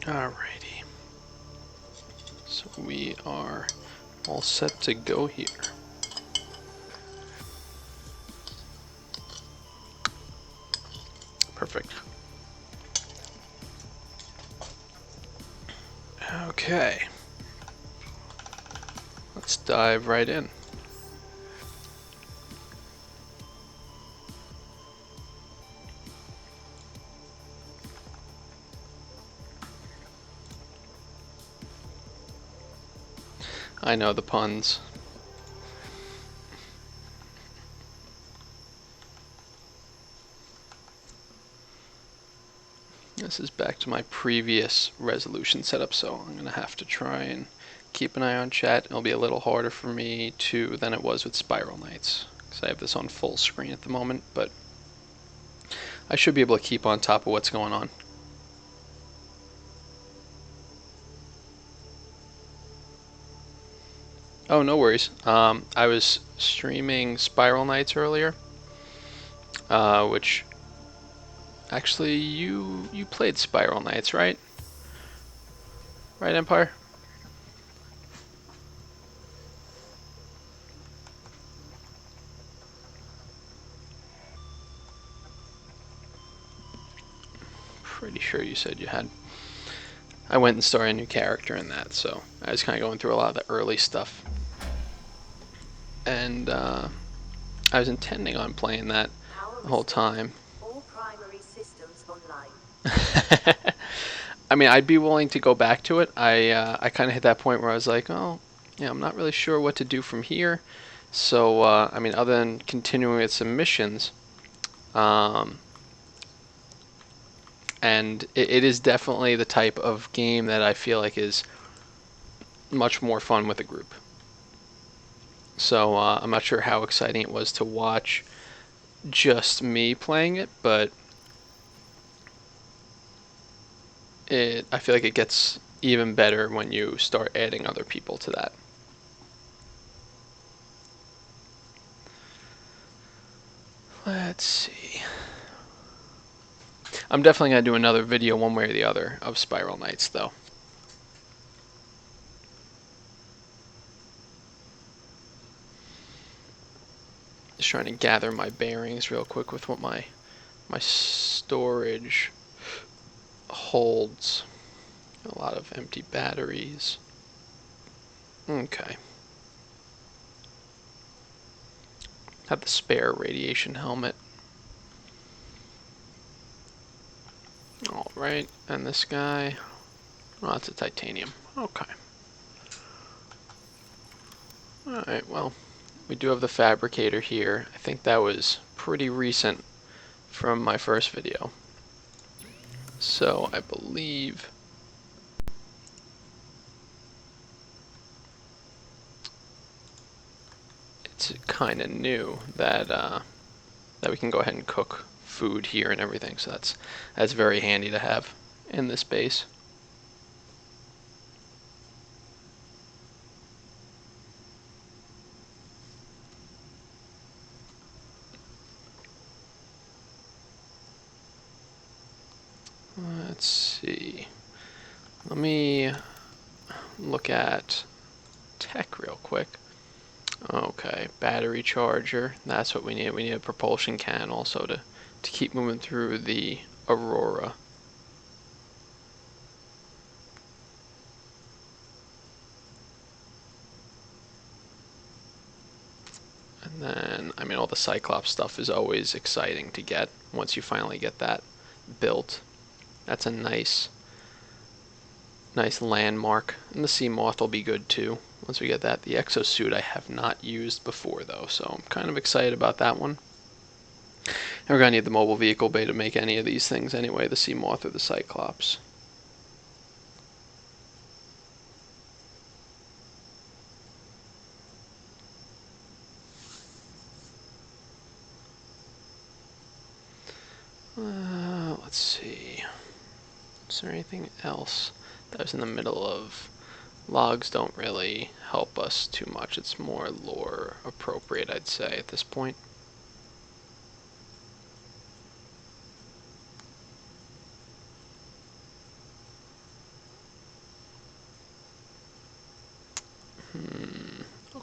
Alrighty. So we are all set to go here. Perfect. Okay. Let's dive right in. I know the puns. This is back to my previous resolution setup, so I'm going to have to try and keep an eye on chat. It'll be a little harder for me than it was with Spiral Knights, because I have this on full screen at the moment, but I should be able to keep on top of what's going on. Oh, no worries. I was streaming Spiral Knights earlier, which actually you played Spiral Knights, right? Right, Empire? Pretty sure you said you had. I went and started a new character in that, so I was kind of going through a lot of the early stuff. And I was intending on playing that the whole time. All primary systems online. I mean, I'd be willing to go back to it. I kind of hit that point where I was like, oh, yeah, I'm not really sure what to do from here. So, I mean, other than continuing with some missions, and it is definitely the type of game that I feel like is much more fun with a group. So I'm not sure how exciting it was to watch just me playing it, but I feel like it gets even better when you start adding other people to that. Let's see. I'm definitely going to do another video one way or the other of Spiral Knights, though. Just trying to gather my bearings real quick with what my storage holds. A lot of empty batteries. Okay. Have the spare radiation helmet. Alright, and this guy. Oh, that's a titanium. Okay. Alright, well, we do have the fabricator here. I think that was pretty recent from my first video. So I believe it's kind of new that that we can go ahead and cook food here and everything. So that's very handy to have in this base. Let's see. Let me look at tech real quick. Okay, battery charger. That's what we need. We need a propulsion can also to keep moving through the Aurora. And then, I mean, all the Cyclops stuff is always exciting to get once you finally get that built. That's a nice landmark. And the Sea Moth will be good too once we get that. The exosuit I have not used before though, so I'm kind of excited about that one. And we're going to need the mobile vehicle bay to make any of these things anyway, the Sea Moth or the Cyclops. Let's see. Is there anything else that was in the middle of? Logs don't really help us too much. It's more lore appropriate, I'd say, at this point.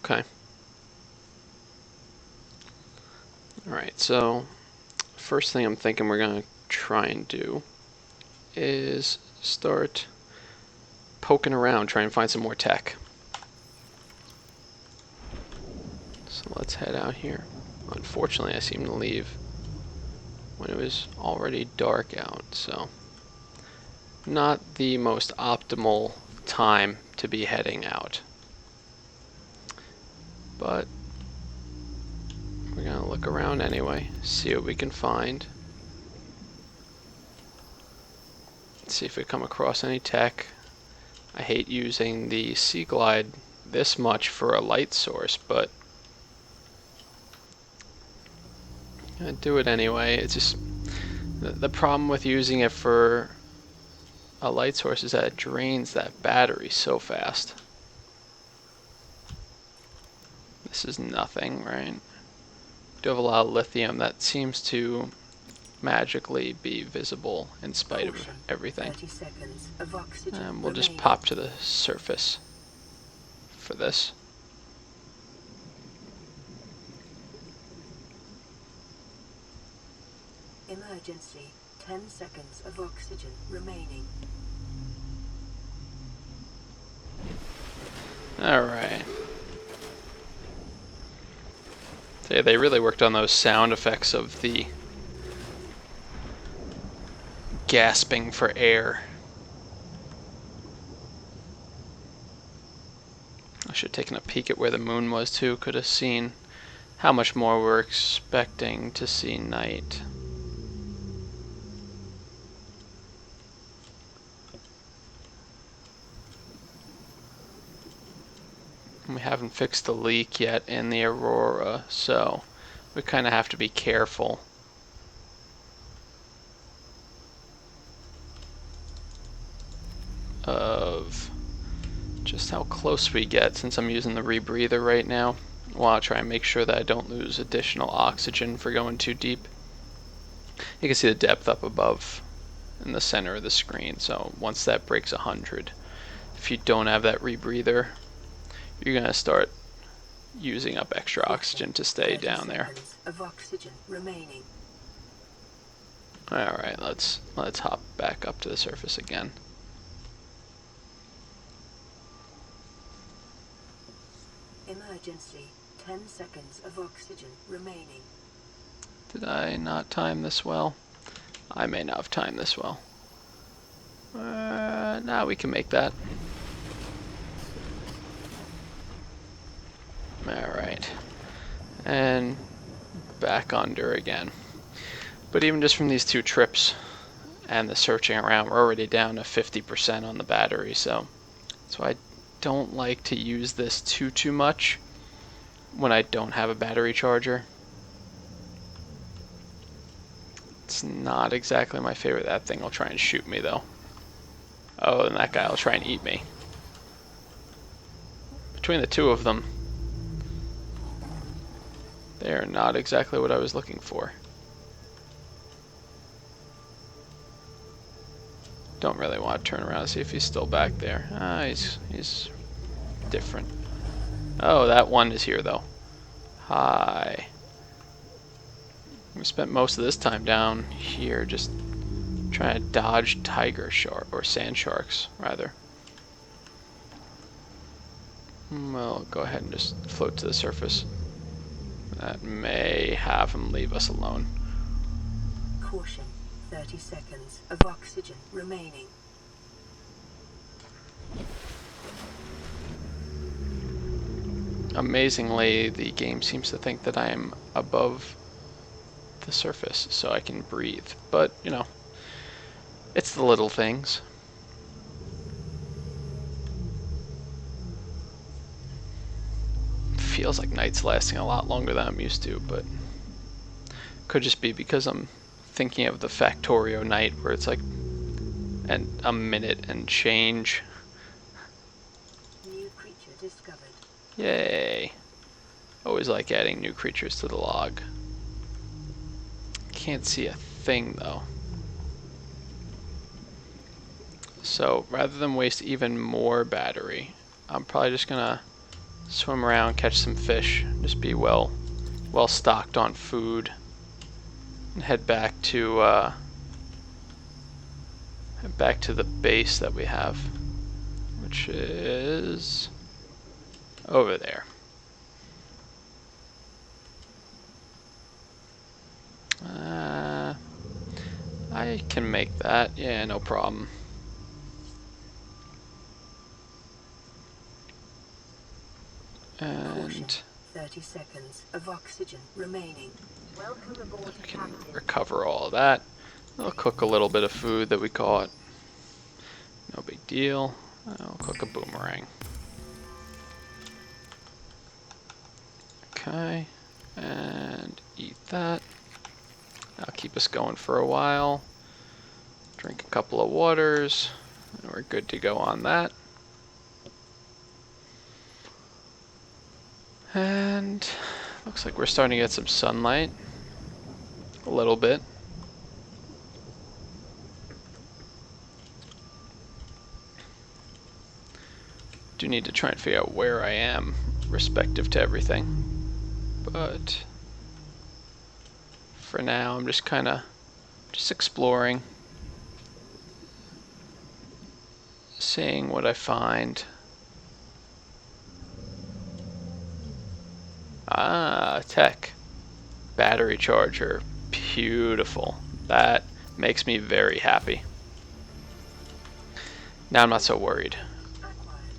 Okay. Alright, so first thing I'm thinking we're going to try and do is start poking around, try and find some more tech. So let's head out here. Unfortunately, I seem to leave when it was already dark out, so not the most optimal time to be heading out. But we're going to look around anyway, see what we can find. See if we come across any tech. I hate using the Sea Glide this much for a light source, but I do it anyway. It's just the problem with using it for a light source is that it drains that battery so fast. This is nothing, right? Do have a lot of lithium that seems to magically be visible in spite of everything. 30 seconds of oxygen And we'll just remaining. pop to the surface for this. Emergency. 10 seconds of oxygen remaining. Alright. So yeah, they really worked on those sound effects of the gasping for air. I should have taken a peek at where the moon was too. Could have seen how much more we're expecting to see night. We haven't fixed the leak yet in the Aurora, so we kind of have to be careful. Of just how close we get, since I'm using the rebreather right now. Well, I'll try and make sure that I don't lose additional oxygen for going too deep. You can see the depth up above in the center of the screen, so once that breaks 100, if you don't have that rebreather, you're going to start using up extra oxygen to stay 30 down there. seconds of oxygen remaining. Alright, let's hop back up to the surface again. Emergency. 10 seconds of oxygen remaining. Did I not time this well? I may not have timed this well. Now we can make that. Alright. And back under again. But even just from these 2 trips and the searching around, we're already down to 50% on the battery, so that's why I don't like to use this too much when I don't have a battery charger. It's not exactly my favorite. That thing will try and shoot me though. Oh, and that guy will try and eat me. Between the 2 of them, they are not exactly what I was looking for. Don't really want to turn around and see if he's still back there. He's different. Oh, that one is here though. Hi. We spent most of this time down here just trying to dodge tiger shark or sand sharks rather. Well, go ahead and just float to the surface. That may have him leave us alone. Caution. 30 seconds of oxygen remaining. Amazingly, the game seems to think that I am above the surface so I can breathe. But, you know, it's the little things. Feels like night's lasting a lot longer than I'm used to, but could just be because I'm thinking of the Factorio night where it's like a minute and change. New creature discovered. Yay. Always like adding new creatures to the log. Can't see a thing though. So rather than waste even more battery, I'm probably just gonna swim around, catch some fish, just be well stocked on food, and head back to the base that we have, which is over there. I can make that, yeah, no problem. Caution. And 30 seconds of oxygen remaining. Welcome aboard, we can Captain. recover all of that. I'll cook a little bit of food that we caught. No big deal. I'll cook a boomerang. Okay, and eat that. That'll keep us going for a while. Drink a couple of waters, and we're good to go on that. And looks like we're starting to get some sunlight. A little bit. Do need to try and figure out where I am respective to everything. But for now, I'm just kind of exploring, seeing what I find. Ah, tech. Battery charger. Beautiful. That makes me very happy. Now I'm not so worried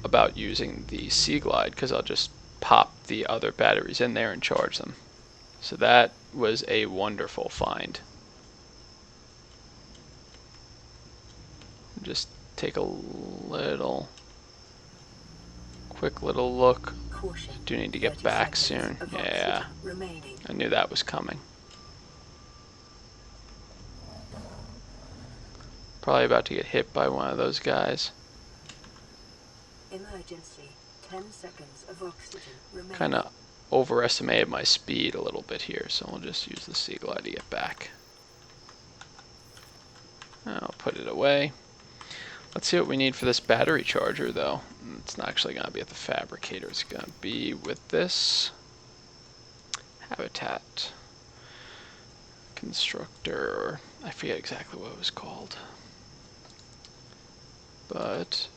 about using the Sea Glide because I'll just pop the other batteries in there and charge them. So that was a wonderful find. Just take a quick little look. Caution. Do need to get back soon. Yeah, I knew that was coming. Probably about to get hit by one of those guys. Emergency. 10 seconds of oxygen remaining. Kind of overestimated my speed a little bit here, so we'll just use the Sea Glide to get back. I'll put it away. Let's see what we need for this battery charger, though. It's not actually going to be at the fabricator. It's going to be with this habitat constructor. I forget exactly what it was called. But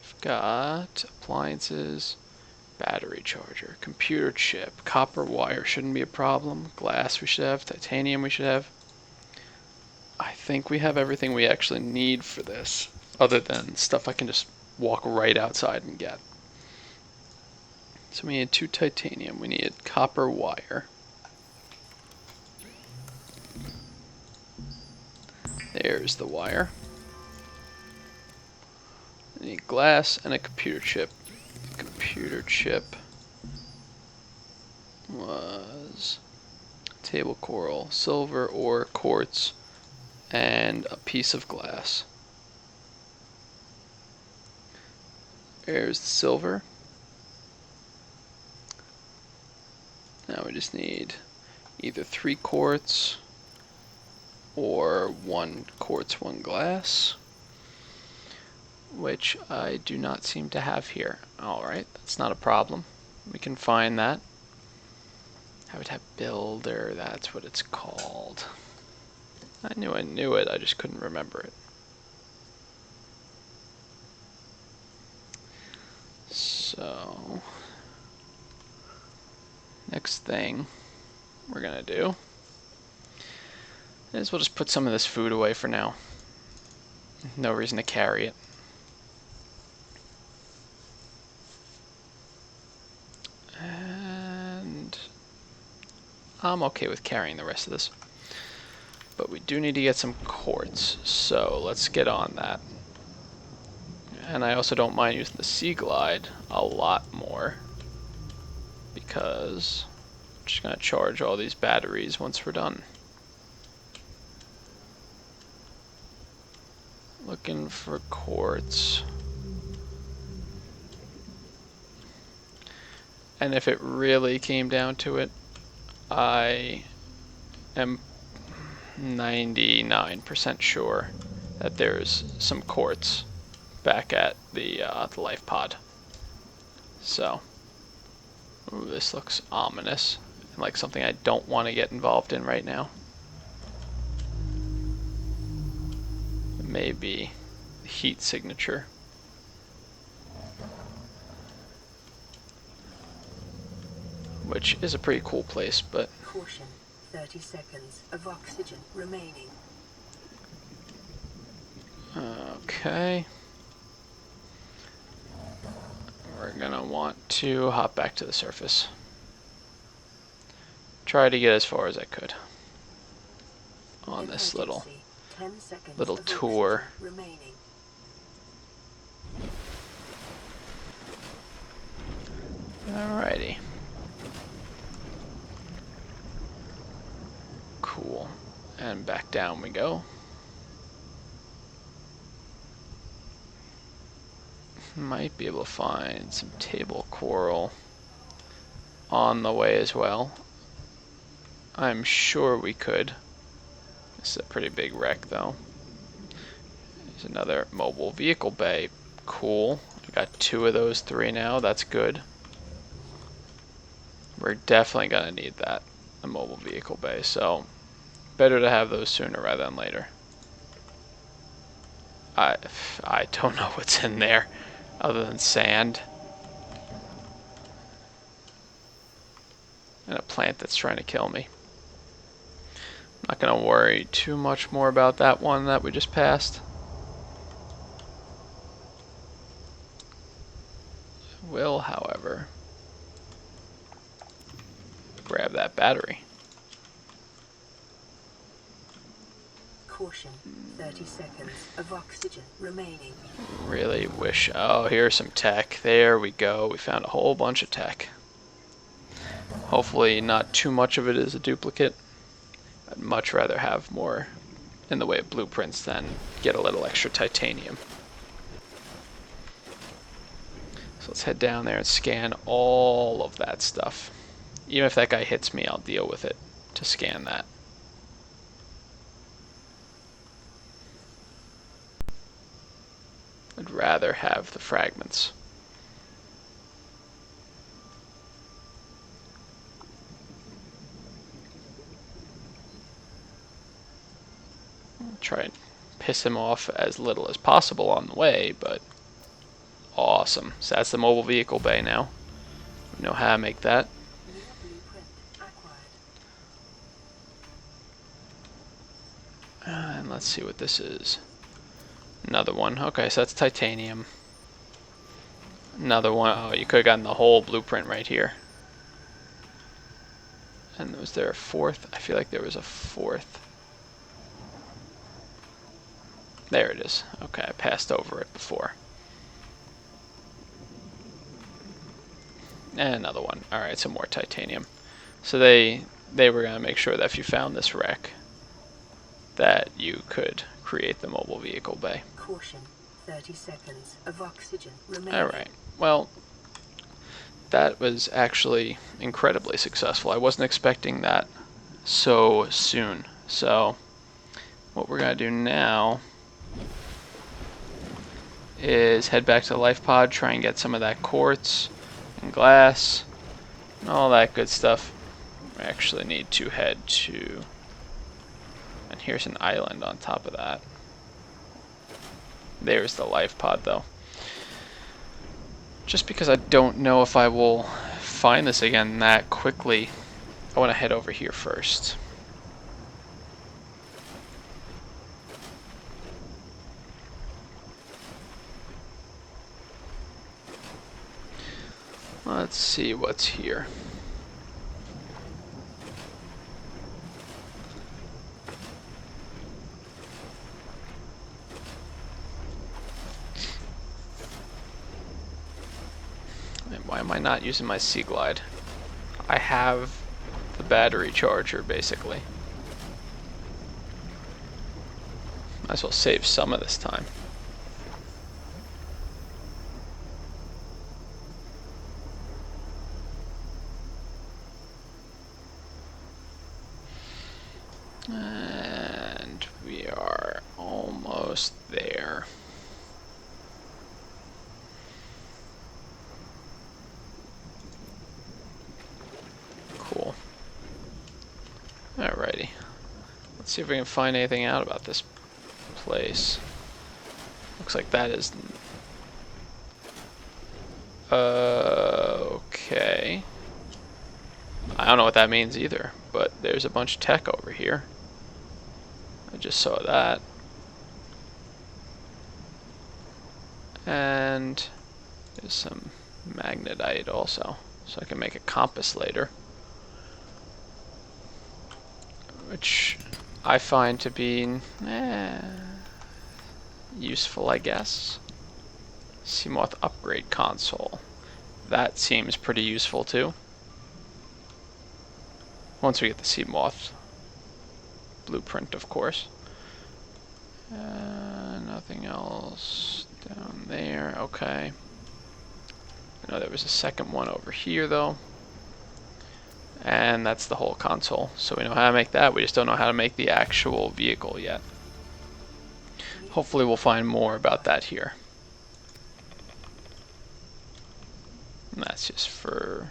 we've got appliances, battery charger, computer chip, copper wire shouldn't be a problem. Glass we should have, titanium we should have. I think we have everything we actually need for this, other than stuff I can just walk right outside and get. So we need 2 titanium, we need copper wire. There's the wire. We need glass and a computer chip. Computer chip was table coral, silver or quartz, and a piece of glass. There's the silver. Now we just need either 3 quartz or 1 quartz, 1 glass, which I do not seem to have here. Alright, that's not a problem. We can find that. Habitat Builder, that's what it's called. I knew it, I just couldn't remember it. So, next thing we're gonna do is we'll just put some of this food away for now. No reason to carry it. And I'm okay with carrying the rest of this. But we do need to get some quartz, so let's get on that. And I also don't mind using the Sea Glide a lot more, because I'm just going to charge all these batteries once we're done. Looking for quartz. And if it really came down to it, I am 99% sure that there's some quartz back at the life pod. So, ooh, this looks ominous, and like something I don't want to get involved in right now. It may be the heat signature. Which is a pretty cool place, but... Caution, 30 seconds of oxygen remaining. Okay. We're gonna want to hop back to the surface. Try to get as far as I could on this little 10 seconds little of tour. oxygen remaining. Alrighty. Cool. And back down we go. Might be able to find some table coral on the way as well. I'm sure we could. This is a pretty big wreck though. There's another mobile vehicle bay. Cool. I got 2 of those 3 now. That's good. We're definitely gonna need that, a mobile vehicle bay, so better to have those sooner rather than later. I don't know what's in there other than sand and a plant that's trying to kill me. I'm not gonna worry too much more about that one that we just passed. I will, however, grab that battery. Caution, 30 seconds of oxygen remaining. Really wish... Oh, here's some tech. There we go. We found a whole bunch of tech. Hopefully not too much of it is a duplicate. I'd much rather have more in the way of blueprints than get a little extra titanium. So let's head down there and scan all of that stuff. Even if that guy hits me, I'll deal with it to scan that. I'd rather have the fragments. I'll try and piss him off as little as possible on the way, but awesome. So that's the mobile vehicle bay now. We know how to make that. New blueprint acquired. And let's see what this is. Another one. Okay, so that's titanium. Another one. Oh, you could have gotten the whole blueprint right here. And was there a 4th? I feel like there was a 4th. There it is. Okay, I passed over it before. And another one. Alright, some more titanium. So they were going to make sure that if you found this wreck, that you could create the mobile vehicle bay. Caution, 30 seconds of oxygen remaining. Alright, well, that was actually incredibly successful. I wasn't expecting that so soon. So, what we're going to do now is head back to the life pod, try and get some of that quartz and glass and all that good stuff. We actually need to head to... And here's an island on top of that. There's the life pod though. Just because I don't know if I will find this again that quickly, I want to head over here first. Let's see what's here. Why am I not using my Sea Glide? I have the battery charger, basically. Might as well save some of this time. And we are almost there. see if we can find anything out about this place. Looks like that is... okay. I don't know what that means either, but there's a bunch of tech over here. I just saw that. And there's some magnetite also, so I can make a compass later. Which I find to be useful, I guess. Seamoth upgrade console. That seems pretty useful too. Once we get the Seamoth blueprint, of course. Nothing else down there. Okay. I know there was a second one over here though. And that's the whole console. So we know how to make that. We just don't know how to make the actual vehicle yet. Hopefully we'll find more about that here. And that's just for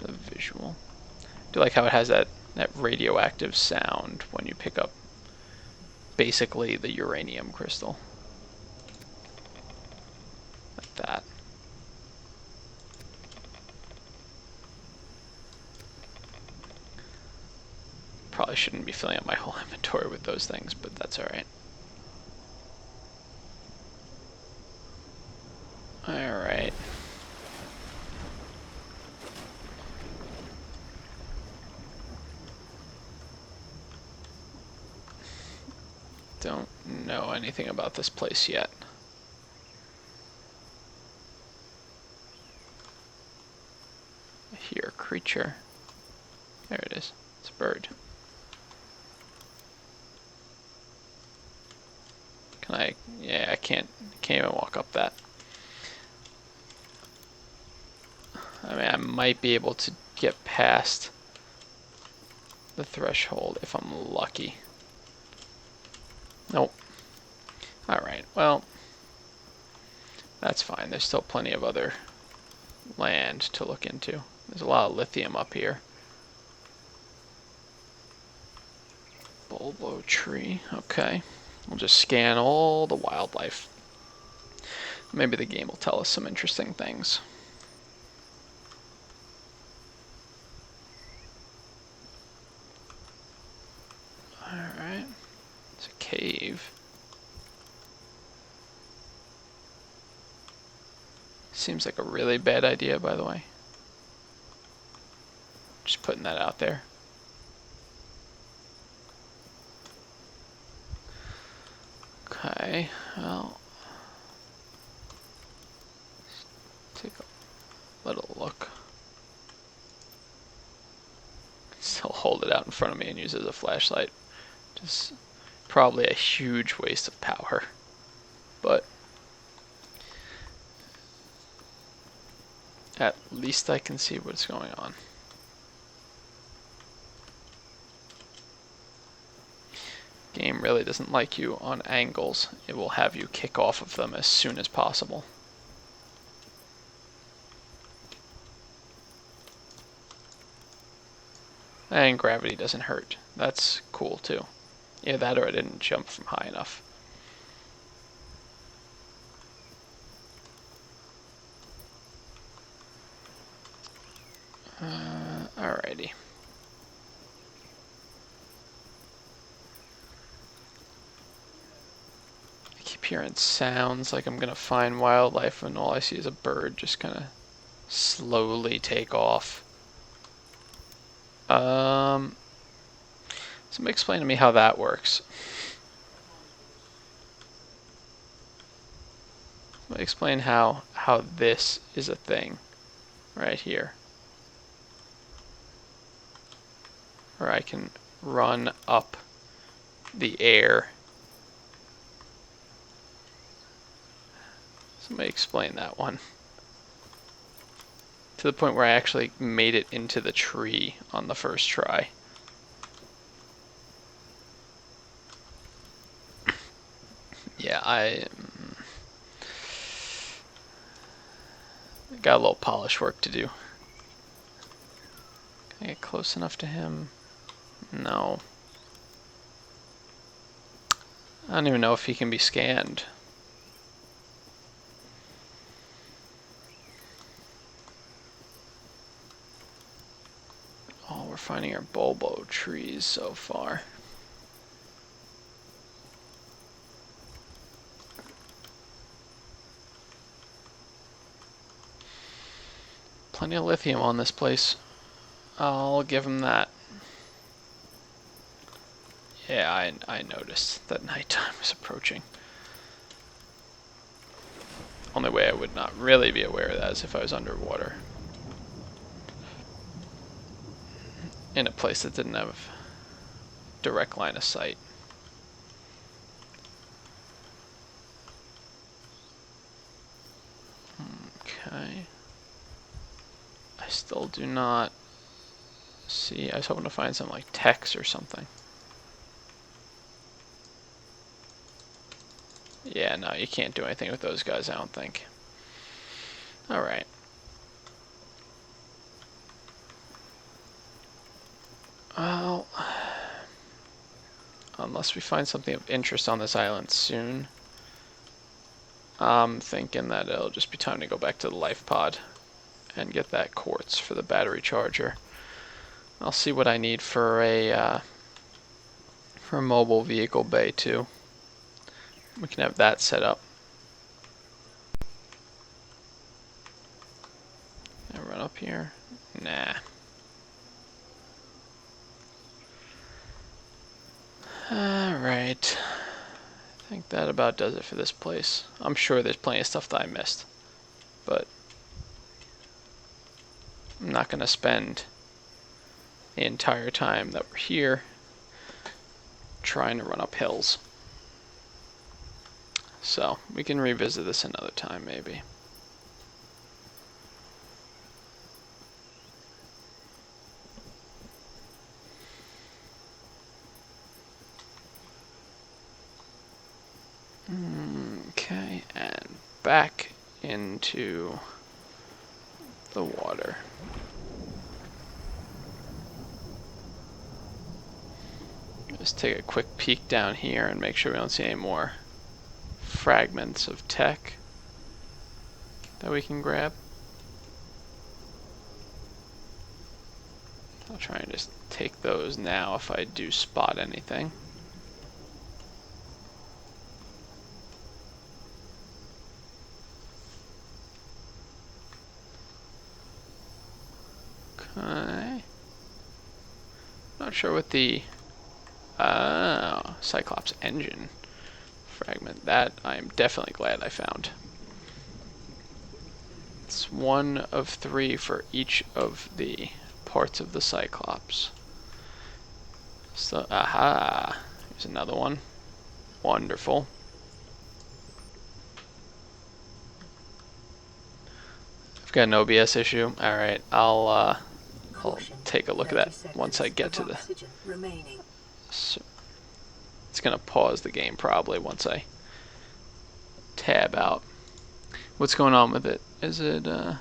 the visual. I do like how it has that radioactive sound when you pick up basically the uranium crystal. Like that. Probably shouldn't be filling up my whole inventory with those things, but that's alright. Alright. Don't know anything about this place yet. I hear a creature. There it is. It's a bird. Can I? Yeah, I can't even walk up that. I mean, I might be able to get past the threshold if I'm lucky. Nope. Alright, well, that's fine. There's still plenty of other land to look into. There's a lot of lithium up here. Bulbo tree, okay. We'll just scan all the wildlife. Maybe the game will tell us some interesting things. Alright. It's a cave. Seems like a really bad idea, by the way. Just putting that out there. Okay, well, let's take a little look. Still hold it out in front of me and use it as a flashlight. Just probably a huge waste of power, but at least I can see what's going on. Game really doesn't like you on angles. It will have you kick off of them as soon as possible. And gravity doesn't hurt. That's cool too. Yeah, that or I didn't jump from high enough. Alrighty. I keep hearing sounds like I'm gonna find wildlife and all I see is a bird just kind of slowly take off. Somebody explain to me how that works. Somebody explain how this is a thing right here. Where I can run up the air. Somebody explain that one. To the point where I actually made it into the tree on the first try. Yeah, I got a little polish work to do. Can I get close enough to him? No. I don't even know if he can be scanned. All we're finding are bulbo trees so far. Plenty of lithium on this place. I'll give him that. Yeah, I noticed that nighttime was approaching. Only way I would not really be aware of that is if I was underwater. In a place that didn't have direct line of sight. Okay. I still do not see. I was hoping to find some like text or something. Yeah, no, you can't do anything with those guys, I don't think. Alright. Well, unless we find something of interest on this island soon, I'm thinking that it'll just be time to go back to the life pod and get that quartz for the battery charger. I'll see what I need for a mobile vehicle bay too. We can have that set up. Can I run up here? Nah. Alright. I think that about does it for this place. I'm sure there's plenty of stuff that I missed. But I'm not going to spend the entire time that we're here trying to run up hills. So we can revisit this another time maybe. Okay, and back into the water. Just take a quick peek down here and make sure we don't see any more fragments of tech that we can grab. I'll try and just take those now if I do spot anything. Okay. Not sure what the Cyclops engine fragment. That I am definitely glad I found. It's one of 3 for each of the parts of the Cyclops. So, aha, here's another one. Wonderful. I've got an OBS issue. All right, I'll take a look at that once I get to the. So it's gonna pause the game probably once I tab out. What's going on with it? Is it? Because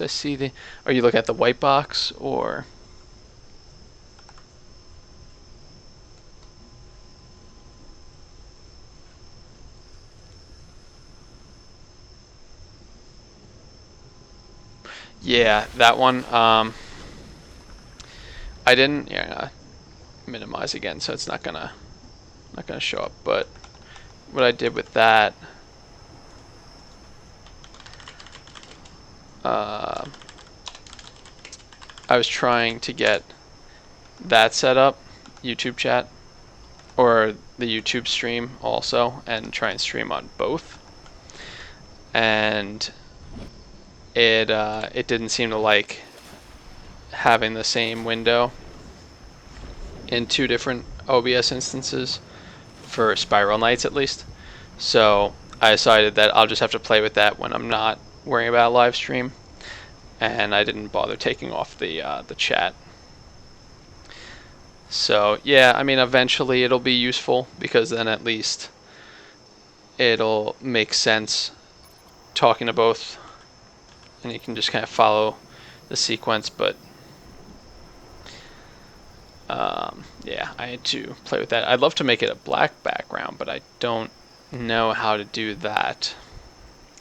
I see the. Are you looking at the white box or? Yeah, that one. I didn't. Yeah, minimize again, so it's not gonna show up. But what I did with that, I was trying to get that set up, YouTube chat, or the YouTube stream also, and try and stream on both. And it didn't seem to like having the same window in 2 different OBS instances for Spiral Nights at least. So I decided that I'll just have to play with that when I'm not worrying about a live stream, and I didn't bother taking off the chat. So yeah, I mean eventually it'll be useful because then at least it'll make sense talking to both, and you can just kind of follow the sequence. But Yeah, I had to play with that. I'd love to make it a black background, but I don't know how to do that.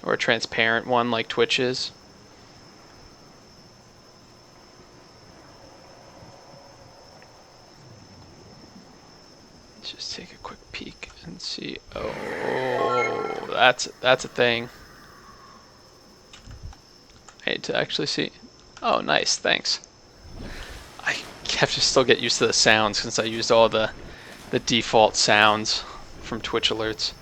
Or a transparent one like Twitch is. Let's just take a quick peek and see. Oh, that's a thing. I need to actually see. Oh, nice, thanks. I have to still get used to the sounds since I used all the default sounds from Twitch alerts.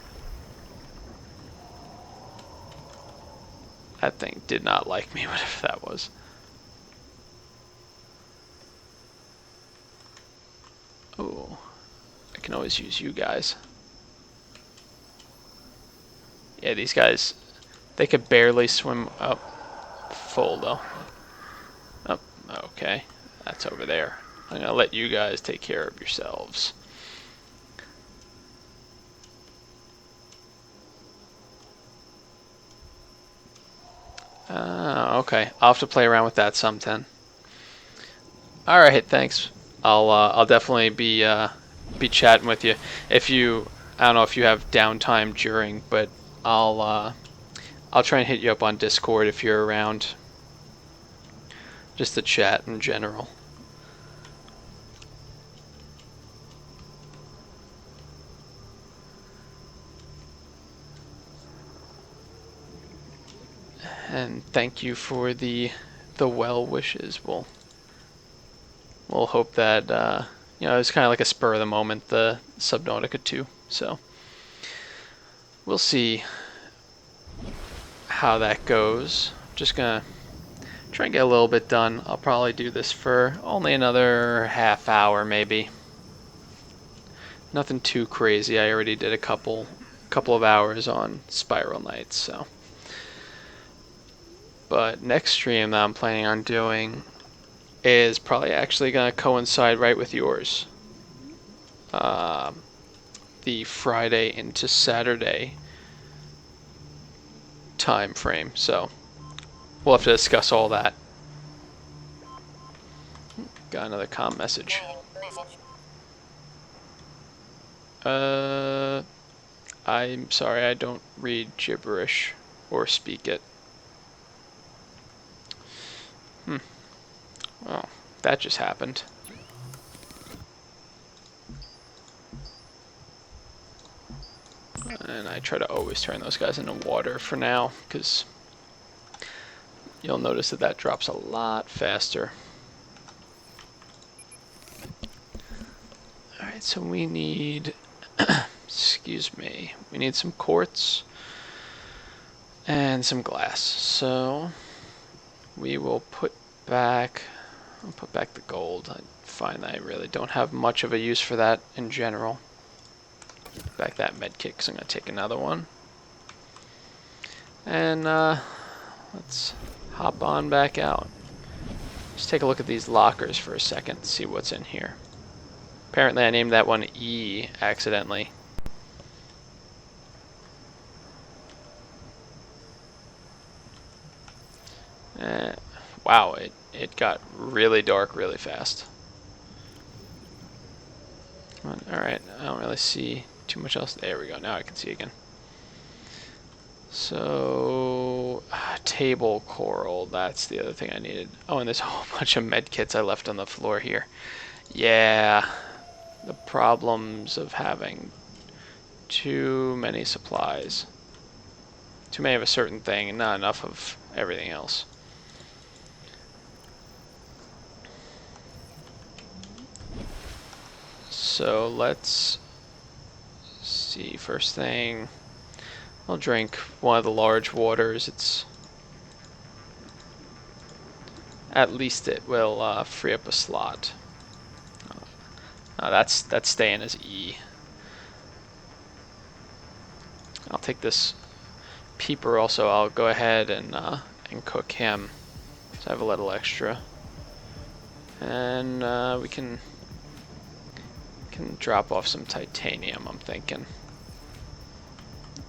That thing did not like me, whatever that was. Oh, I can always use you guys. Yeah, these guys, they could barely swim up full though. Oh, okay, that's over there. I'm gonna let you guys take care of yourselves. Okay, I'll have to play around with that sometime. All right, thanks. I'll definitely be chatting with you. If you, I don't know if you have downtime during, but I'll try and hit you up on Discord if you're around, just to chat in general. And thank you for the well wishes. We'll hope that you know, it's kind of like a spur of the moment, the Subnautica 2. So we'll see how that goes. Just gonna try and get a little bit done. I'll probably do this for only another half hour, maybe. Nothing too crazy. I already did a couple of hours on Spiral Nights, so. But next stream that I'm planning on doing is probably actually going to coincide right with yours. The Friday into Saturday time frame. So we'll have to discuss all that. Got another comm message. I'm sorry, I don't read gibberish or speak it. Well, that just happened. And I try to always turn those guys into water for now, because you'll notice that that drops a lot faster. Alright, so we need, excuse me, we need some quartz and some glass. So we will I'll put back the gold. I find that I really don't have much of a use for that in general. Put back that med kit because I'm going to take another one. And let's hop on back out. Just take a look at these lockers for a second, see what's in here. Apparently I named that one E accidentally. Wow, it got really dark really fast. Alright, I don't really see too much else. There we go, now I can see again. So, table coral, that's the other thing I needed. Oh, and there's a whole bunch of med kits I left on the floor here. Yeah, the problems of having too many supplies. Too many of a certain thing and not enough of everything else. So let's see, first thing, I'll drink one of the large waters. It's at least it will free up a slot. That's staying as E. I'll take this peeper also. I'll go ahead and cook him, so I have a little extra, and we can drop off some titanium, I'm thinking.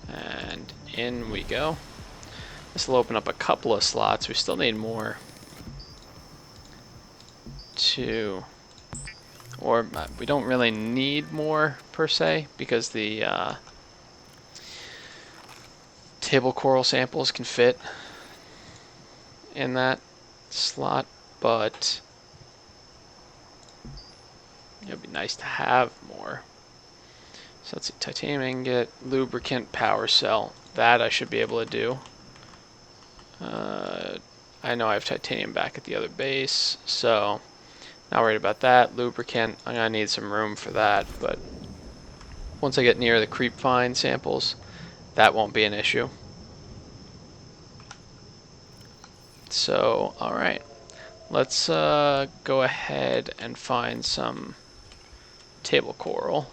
And in we go. This will open up a couple of slots. We still need more to or we don't really need more per se, because the table coral samples can fit in that slot, but it'd be nice to have more. So let's see, titanium ingot, lubricant, power cell. That I should be able to do. I know I have titanium back at the other base, so not worried about that. Lubricant, I'm gonna need some room for that, but once I get near the creep vine samples, that won't be an issue. So, alright. Let's go ahead and find some table coral.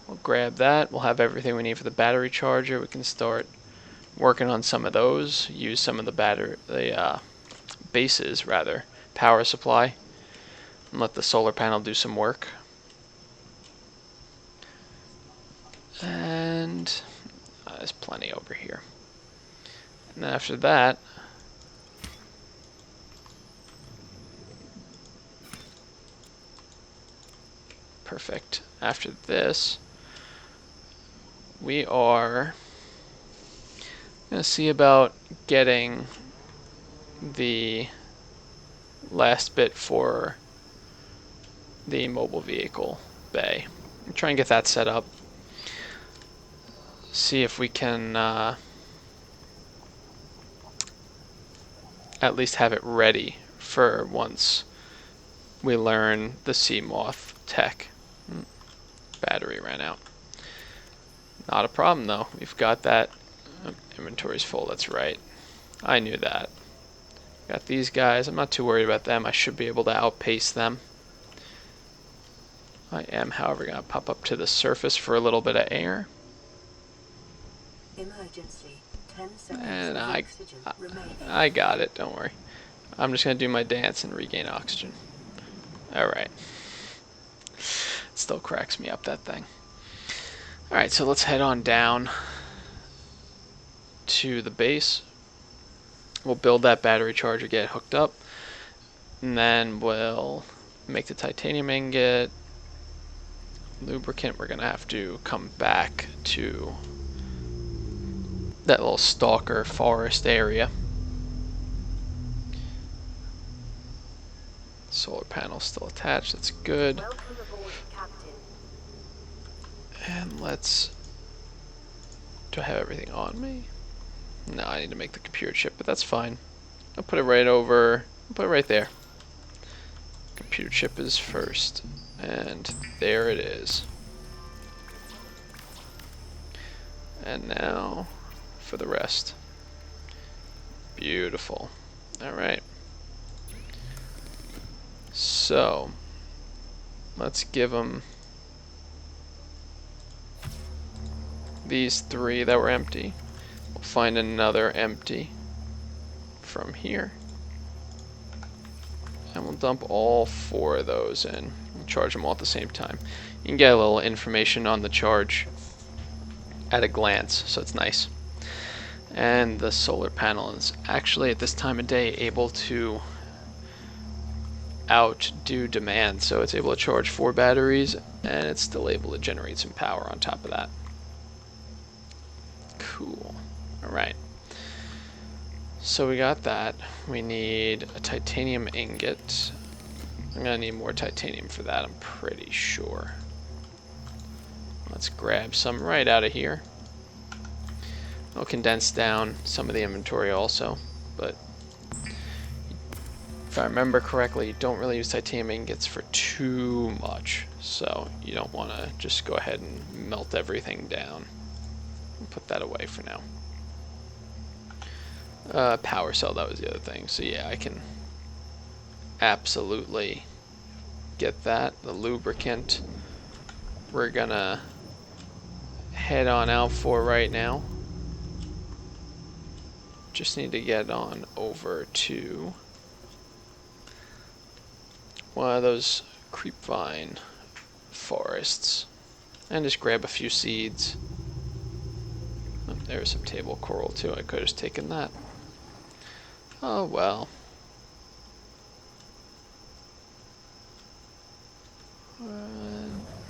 We'll grab that. We'll have everything we need for the battery charger. We can start working on some of those. Use some of the bases rather, power supply, and let the solar panel do some work. And there's plenty over here. And then after that, perfect. After this, we are going to see about getting the last bit for the mobile vehicle bay. And try and get that set up. See if we can at least have it ready for once we learn the sea moth tech. Battery ran out. Not a problem though. We've got that. Inventory's full, that's right. I knew that. Got these guys. I'm not too worried about them. I should be able to outpace them. I am, however, going to pop up to the surface for a little bit of air. Emergency. 10 seconds And of oxygen remaining. I got it, don't worry. I'm just going to do my dance and regain oxygen. Alright. It still cracks me up, that thing. Alright, so let's head on down to the base. We'll build that battery charger, get it hooked up, and then we'll make the titanium ingot. Lubricant, we're going to have to come back to that little stalker forest area. Solar panel still attached, that's good. Welcome aboard, Captain. And let's... Do I have everything on me? No, I need to make the computer chip, but that's fine. I'll put it right over... I'll put it right there. Computer chip is first. And there it is. And now for the rest. Beautiful. Alright. So, let's give them these 3 that were empty. We'll find another empty from here. And we'll dump all 4 of those in. We'll charge them all at the same time. You can get a little information on the charge at a glance, so it's nice. And the solar panel is actually at this time of day able to outdo demand, so it's able to charge 4 batteries and it's still able to generate some power on top of that. Cool. Alright, so we got that. We need a titanium ingot. I'm gonna need more titanium for that, I'm pretty sure. Let's grab some right out of here. I'll condense down some of the inventory also, but if I remember correctly, you don't really use titanium ingots for too much, so you don't want to just go ahead and melt everything down. I'll put that away for now. Power cell, that was the other thing, so yeah, I can absolutely get that. The lubricant, we're gonna head on out for right now. Just need to get on over to one of those creep vine forests and just grab a few seeds. Oh, there's some table coral too. I could have just taken that. Oh well.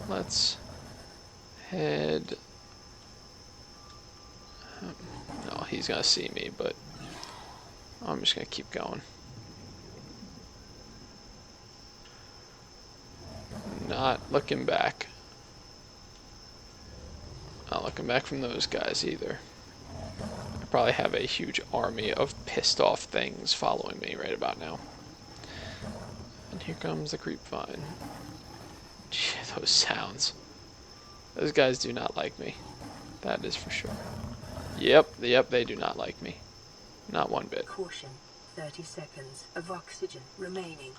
let's head... No, he's gonna see me, but I'm just gonna keep going. Not looking back. Not looking back from those guys either. I probably have a huge army of pissed off things following me right about now. And here comes the creep vine. Gee, those sounds. Those guys do not like me. That is for sure. Yep, they do not like me. Not one bit. Caution. 30 seconds of oxygen remaining.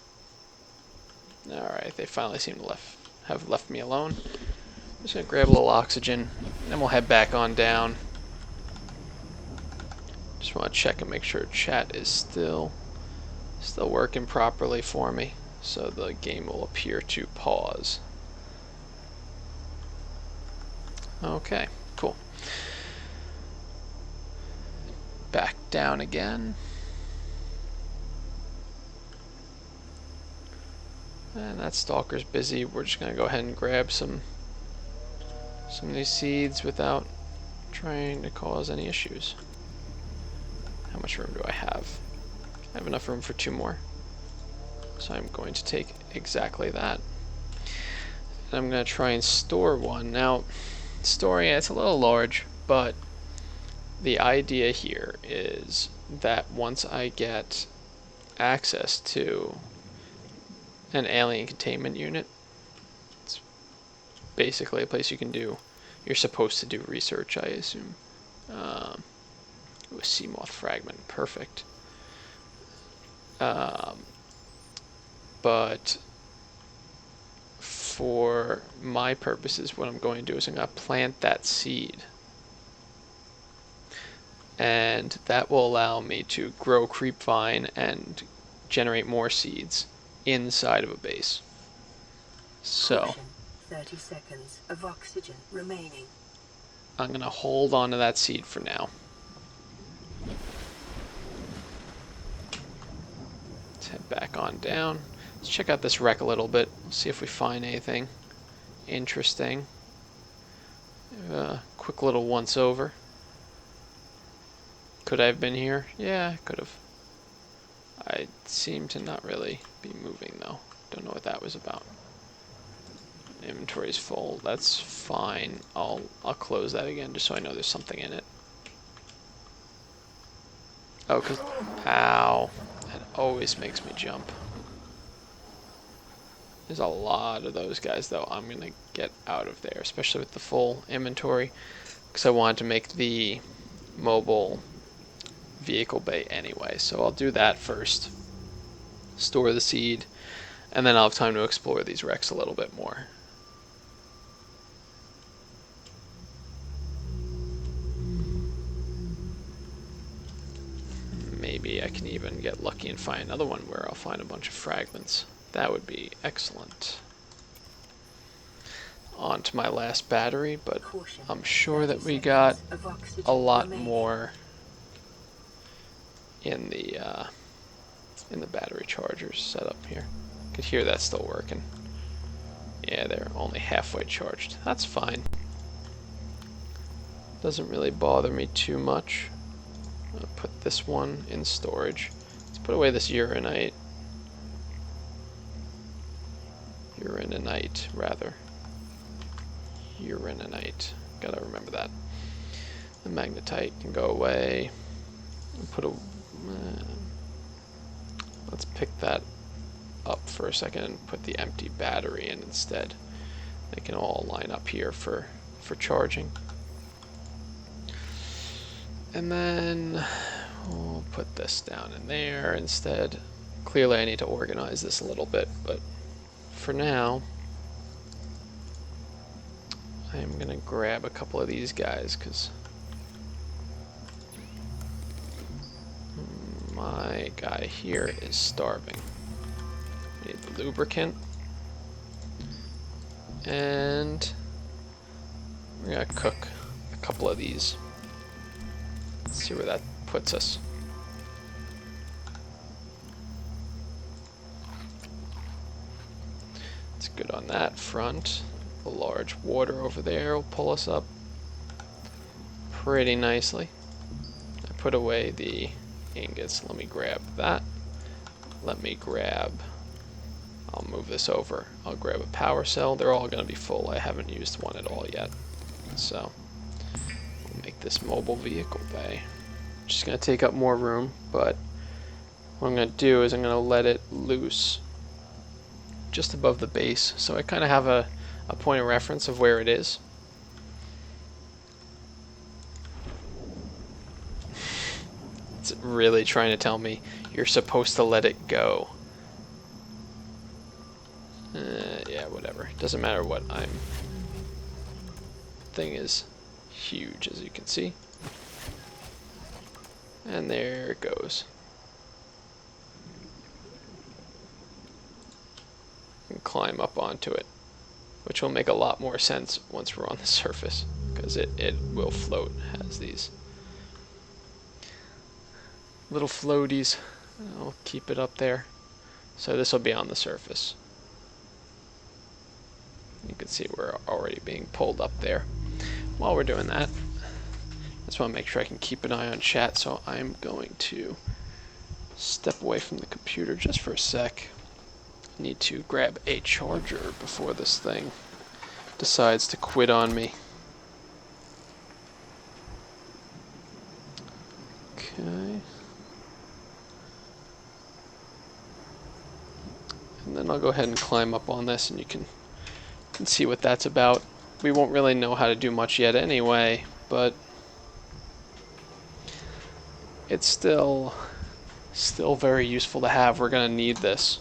Alright, they finally seem to have left me alone. Just gonna grab a little oxygen, then we'll head back on down. Just want to check and make sure chat is still working properly for me, so the game will appear to pause. Okay, cool. Back down again. And that stalker's busy. We're just gonna go ahead and grab some of these seeds without trying to cause any issues. How much room do I have? I have enough room for 2 more. So I'm going to take exactly that. And I'm going to try and store one. Now, storing it's a little large, but the idea here is that once I get access to an alien containment unit, it's basically a place you're supposed to do research, I assume. Ooh, a sea moth fragment, perfect. But for my purposes, what I'm going to do is I'm going to plant that seed. And that will allow me to grow creep vine and generate more seeds inside of a base. So, Caution. 30 seconds of oxygen remaining. I'm going to hold on to that seed for now. Let's head back on down. Let's check out this wreck a little bit. See if we find anything interesting. Quick little once over. Could I have been here? Yeah, I could have. I seem to not really be moving though. Don't know what that was about. Inventory's full. That's fine. I'll close that again just so I know there's something in it. Oh, cause ow, that always makes me jump. There's a lot of those guys though. I'm gonna get out of there, especially with the full inventory, because I wanted to make the mobile vehicle bay anyway. So I'll do that first. Store the seed, and then I'll have time to explore these wrecks a little bit more. Maybe I can even get lucky and find another one where I'll find a bunch of fragments. That would be excellent. On to my last battery, but I'm sure that we got a lot more in the battery chargers set up here. Could hear that still working. Yeah, they're only halfway charged. That's fine. Doesn't really bother me too much. I'm gonna put this one in storage. Let's put away this uranite. Uraninite, rather. Uraninite. Gotta remember that. The magnetite can go away. Put a. Let's pick that up for a second and put the empty battery in instead. They can all line up here for charging. And then we'll put this down in there instead. Clearly I need to organize this a little bit, but for now I'm gonna grab a couple of these guys because my guy here is starving. We need the lubricant, and we're gonna cook a couple of these. Let's see where that puts us. It's good on that front. The large water over there will pull us up pretty nicely. I put away the ingots. Let me grab that. Let me grab... I'll move this over. I'll grab a power cell. They're all going to be full. I haven't used one at all yet. So, we'll make this mobile vehicle bay. Just going to take up more room, but what I'm going to do is I'm going to let it loose just above the base, so I kind of have a point of reference of where it is. It's really trying to tell me you're supposed to let it go. Yeah, whatever. Doesn't matter what I'm... Thing is huge, as you can see. And there it goes. And climb up onto it, which will make a lot more sense once we're on the surface, because it will float. It has these little floaties. I'll keep it up there. So this will be on the surface. You can see we're already being pulled up there. While we're doing that, I just want to make sure I can keep an eye on chat, so I'm going to step away from the computer just for a sec. I need to grab a charger before this thing decides to quit on me. Okay. And then I'll go ahead and climb up on this, and you can see what that's about. We won't really know how to do much yet anyway, but it's still very useful to have. We're going to need this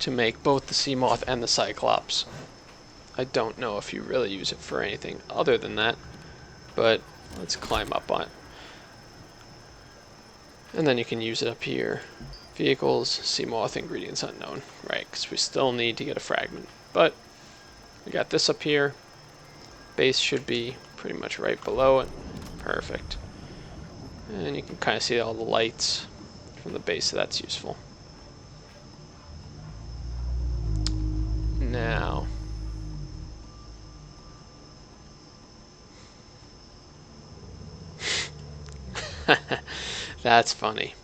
to make both the sea moth and the cyclops. I don't know if you really use it for anything other than that, but let's climb up on it. And then you can use it up here. Vehicles, sea moth, ingredients unknown. Right, because we still need to get a fragment. But we got this up here. Base should be pretty much right below it. Perfect. And you can kind of see all the lights from the base, so that's useful. Now, that's funny.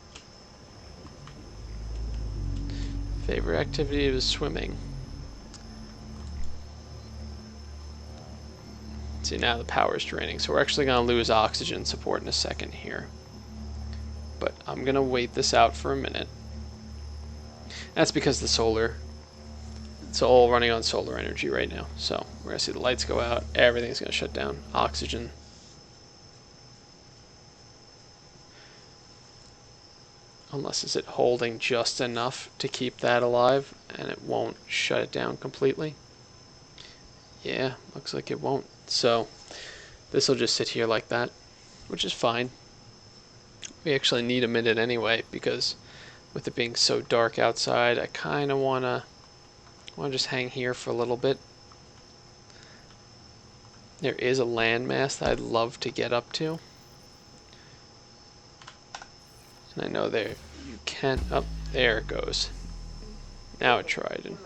Favorite activity was swimming. See, now the power's draining, so we're actually going to lose oxygen support in a second here. But I'm going to wait this out for a minute. That's because the solar, it's all running on solar energy right now. So we're going to see the lights go out, everything's going to shut down. Oxygen. Unless is it holding just enough to keep that alive and it won't shut it down completely. Yeah, looks like it won't. So this will just sit here like that, which is fine. We actually need a minute anyway, because with it being so dark outside, I kind of want to just hang here for a little bit. There is a landmass that I'd love to get up to. And I know there you can... Oh, there it goes. Now it tried and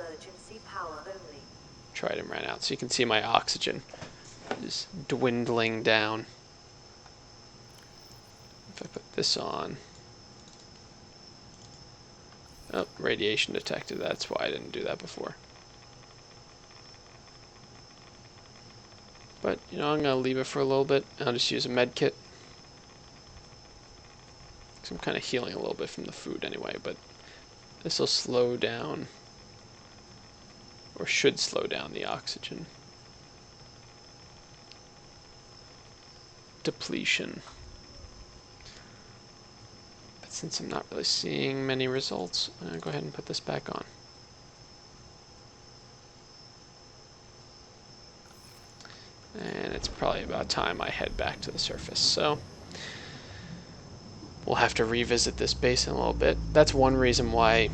ran out. So you can see my oxygen is dwindling down. If I put this on... Oh, radiation detected. That's why I didn't do that before. But, you know, I'm going to leave it for a little bit. I'll just use a med kit. Because I'm kind of healing a little bit from the food anyway, but this will slow down, or should slow down, the oxygen depletion. But since I'm not really seeing many results, I'm going to go ahead and put this back on. And it's probably about time I head back to the surface. So we'll have to revisit this base in a little bit. That's one reason why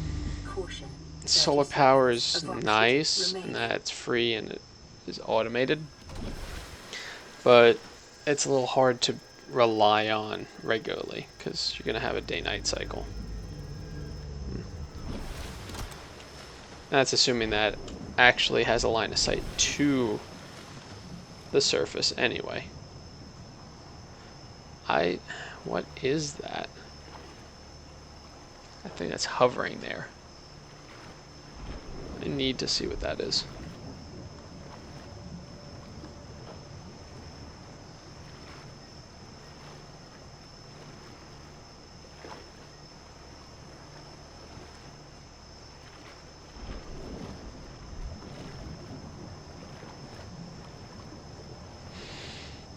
solar power is nice, and that it's free and it is automated. But it's a little hard to rely on regularly, because you're going to have a day-night cycle. That's assuming that actually has a line of sight to the surface anyway. What is that? I think that's hovering there. I need to see what that is.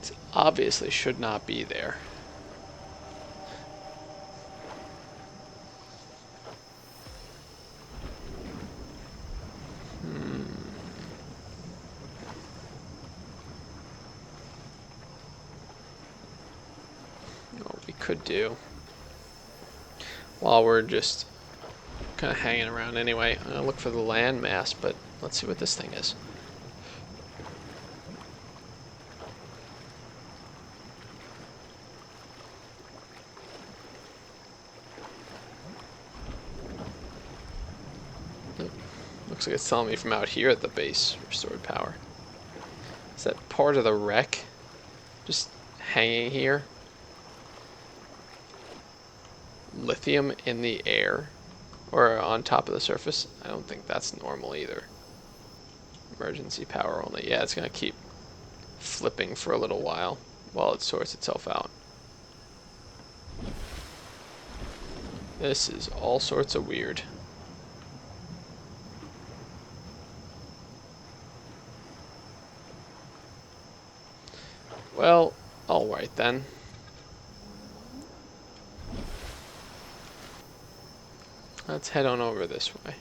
It obviously should not be there. What we could do, while we're just kind of hanging around anyway, I'm going to look for the landmass, but let's see what this thing is. Looks like it's telling me from out here at the base, restored power. Is that part of the wreck? Just hanging here? Lithium in the air? Or on top of the surface? I don't think that's normal either. Emergency power only. Yeah, it's going to keep flipping for a little while it sorts itself out. This is all sorts of weird. Well, alright then. Let's head on over this way.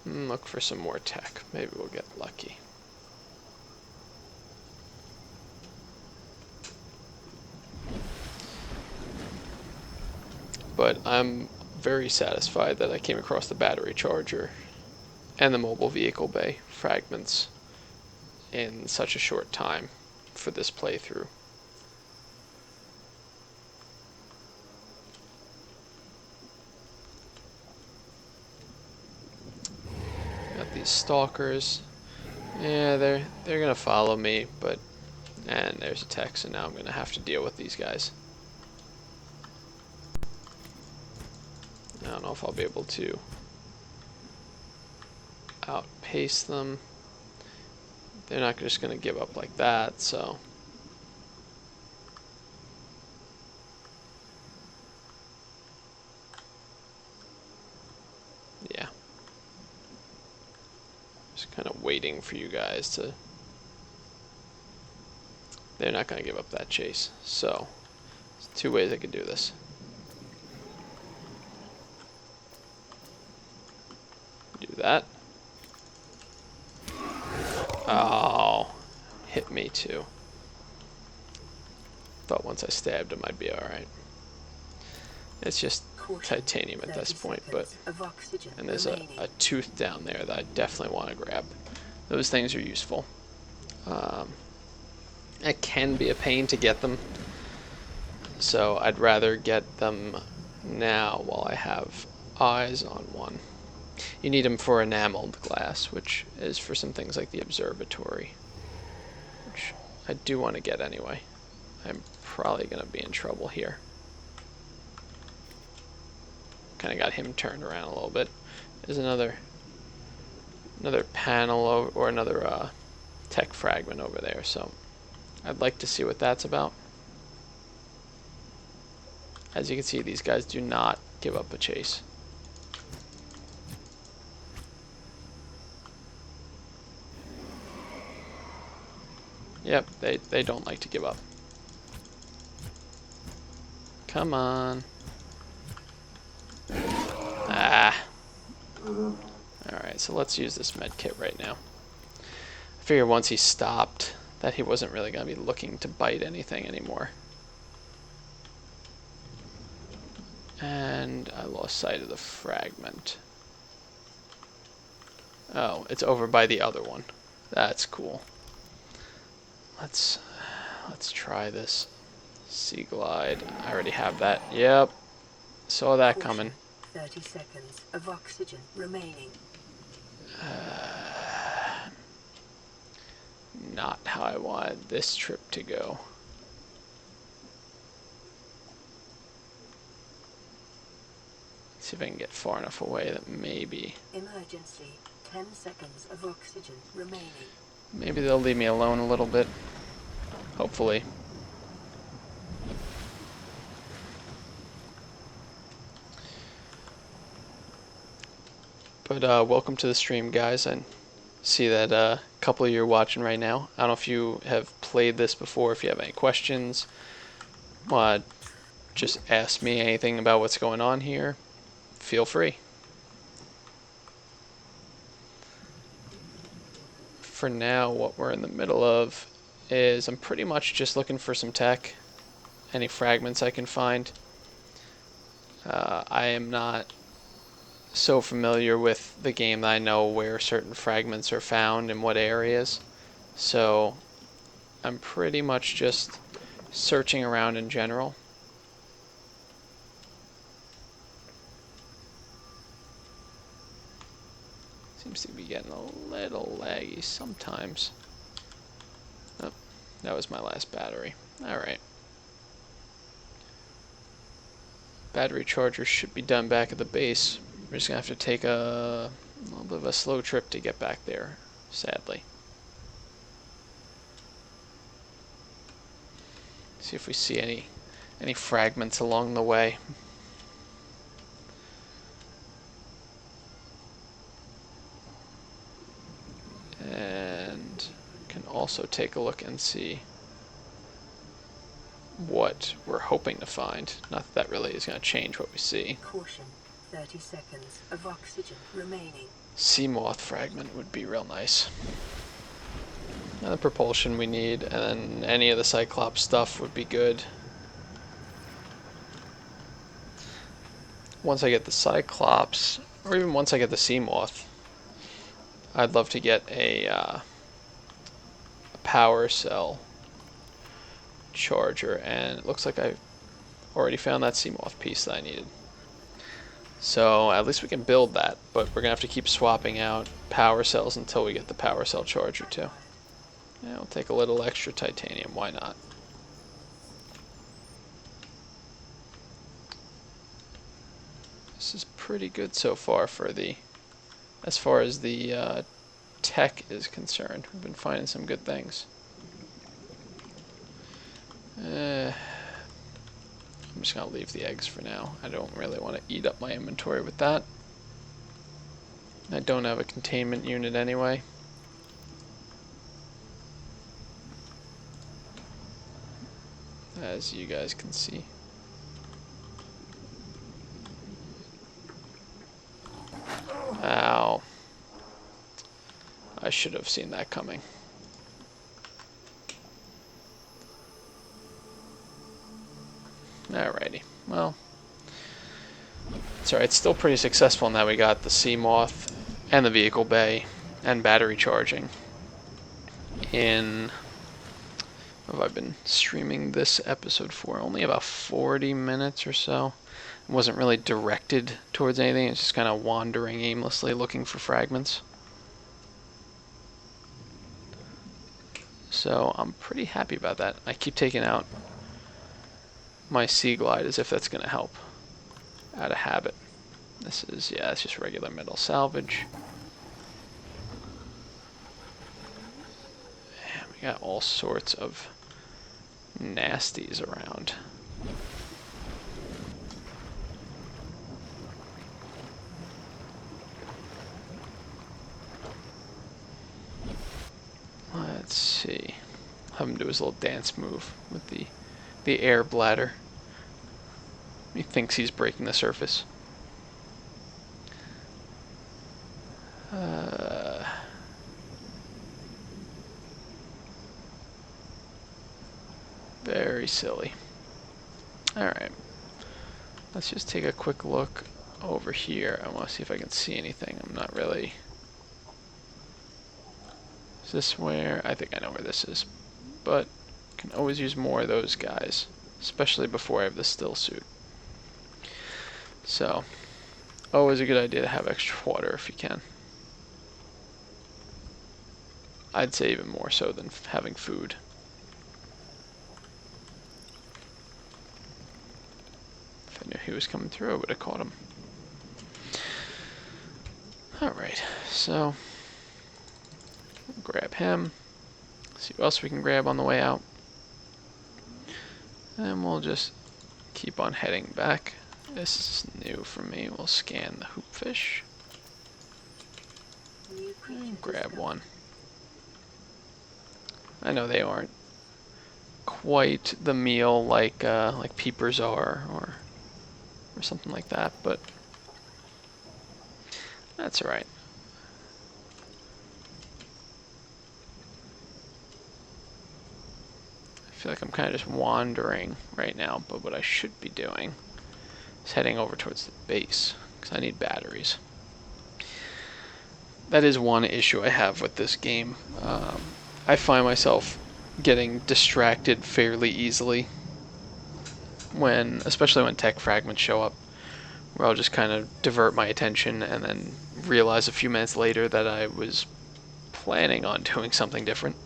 Look for some more tech. Maybe we'll get lucky. But I'm very satisfied that I came across the battery charger and the mobile vehicle bay fragments in such a short time for this playthrough. Got these stalkers. Yeah, they're gonna follow me, but and there's a tech, so now I'm gonna have to deal with these guys. I don't know if I'll be able to outpace them. They're not just going to give up like that, so. Yeah. Just kind of waiting for you guys to. They're not going to give up that chase, so. There's two ways I could do this. Do that. Oh, hit me too. Thought once I stabbed him I'd be alright. It's just titanium at this point, but and there's a tooth down there that I definitely want to grab. Those things are useful. It can be a pain to get them, so I'd rather get them now while I have eyes on one. You need them for enameled glass, which is for some things like the observatory, which I do want to get anyway. I'm probably going to be in trouble here. Kind of got him turned around a little bit. There's another panel or another tech fragment over there, so I'd like to see what that's about. As you can see, these guys do not give up a chase. Yep, they don't like to give up. Come on. Ah. Alright, so let's use this med kit right now. I figured once he stopped that he wasn't really going to be looking to bite anything anymore. And I lost sight of the fragment. Oh, it's over by the other one. That's cool. Let's try this. Sea glide. I already have that. Yep. Saw that coming. 30 seconds of oxygen remaining. Not how I wanted this trip to go. See if I can get far enough away that maybe Emergency. 10 seconds of oxygen remaining. maybe they'll leave me alone a little bit. Hopefully. But welcome to the stream, guys. I see that a couple of you are watching right now. I don't know if you have played this before. If you have any questions, just ask me anything about what's going on here. Feel free. For now, what we're in the middle of is I'm pretty much just looking for some tech, any fragments I can find. I am not so familiar with the game that I know where certain fragments are found in what areas, so I'm pretty much just searching around in general. Seems to be getting a little laggy sometimes. Oh, that was my last battery. Alright. Battery charger should be done back at the base. We're just going to have to take a little bit of a slow trip to get back there, sadly. See if we see any fragments along the way. And can also take a look and see what we're hoping to find. Not that that really is going to change what we see. Caution. 30 seconds of oxygen remaining. Sea moth fragment would be real nice. And the propulsion we need, and then any of the Cyclops stuff would be good. Once I get the Cyclops, or even once I get the sea moth, I'd love to get a power cell charger, and it looks like I already found that sea moth piece that I needed. So at least we can build that, but we're gonna have to keep swapping out power cells until we get the power cell charger too. Yeah, we'll take a little extra titanium, why not? This is pretty good so far for as far as the tech is concerned. We've been finding some good things. I'm just going to leave the eggs for now. I don't really want to eat up my inventory with that. I don't have a containment unit anyway. As you guys can see. Ow. I should have seen that coming. Alrighty, well, it's alright, it's still pretty successful in that we got the sea moth and the vehicle bay and battery charging in, what have I been streaming this episode for? Only about 40 minutes or so. It wasn't really directed towards anything, it's just kind of wandering aimlessly looking for fragments. So I'm pretty happy about that. I keep taking out my Sea Glide as if that's going to help out of habit. This is, yeah, it's just regular metal salvage. And we got all sorts of nasties around. Let's see. Have him do his little dance move with the air bladder. He thinks he's breaking the surface. Very silly. Alright. Let's just take a quick look over here. I want to see if I can see anything. I'm not really... Is this where? I think I know where this is. But can always use more of those guys. Especially before I have the still suit. So, Always a good idea to have extra water if you can. I'd say even more so than having food. If I knew he was coming through, I would have caught him. Alright, so grab him. See what else we can grab on the way out. And we'll just keep on heading back. This is new for me. We'll scan the hoopfish. And grab one. I know they aren't quite the meal like peepers are, or something like that, but that's alright. I feel like I'm kind of just wandering right now, but what I should be doing is heading over towards the base, because I need batteries. That is one issue I have with this game. I find myself getting distracted fairly easily especially when tech fragments show up, where I'll just kind of divert my attention and then realize a few minutes later that I was planning on doing something different.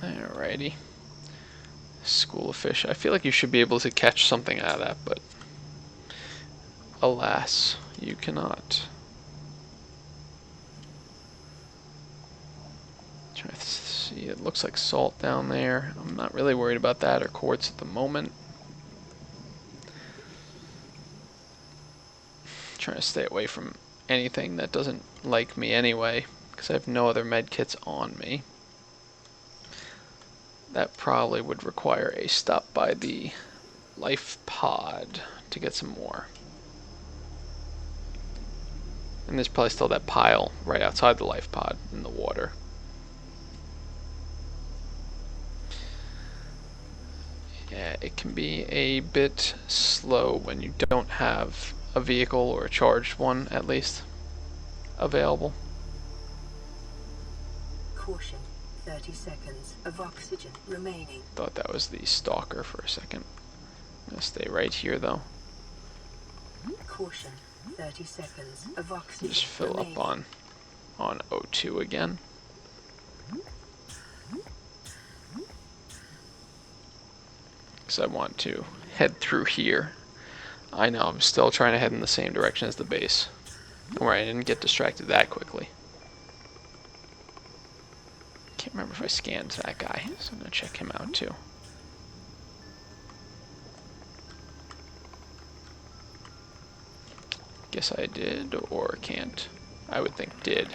Alrighty. School of fish. I feel like you should be able to catch something out of that, but alas, you cannot. Try to see, it looks like salt down there. I'm not really worried about that, or quartz at the moment. Trying to stay away from anything that doesn't like me anyway, because I have no other med kits on me. That probably would require a stop by the life pod to get some more. And there's probably still that pile right outside the life pod in the water. Yeah, it can be a bit slow when you don't have a vehicle, or a charged one at least, available. Caution, 30 seconds of oxygen remaining. Thought that was the stalker for a second. I'm gonna stay right here though. Caution, 30 seconds of oxygen Just fill remaining. up on O2 again. Because I want to head through here. I know, I'm still trying to head in the same direction as the base. Don't worry, I didn't get distracted that quickly. Can't remember if I scanned that guy, so I'm going to check him out too. Guess I did, or can't. I would think did.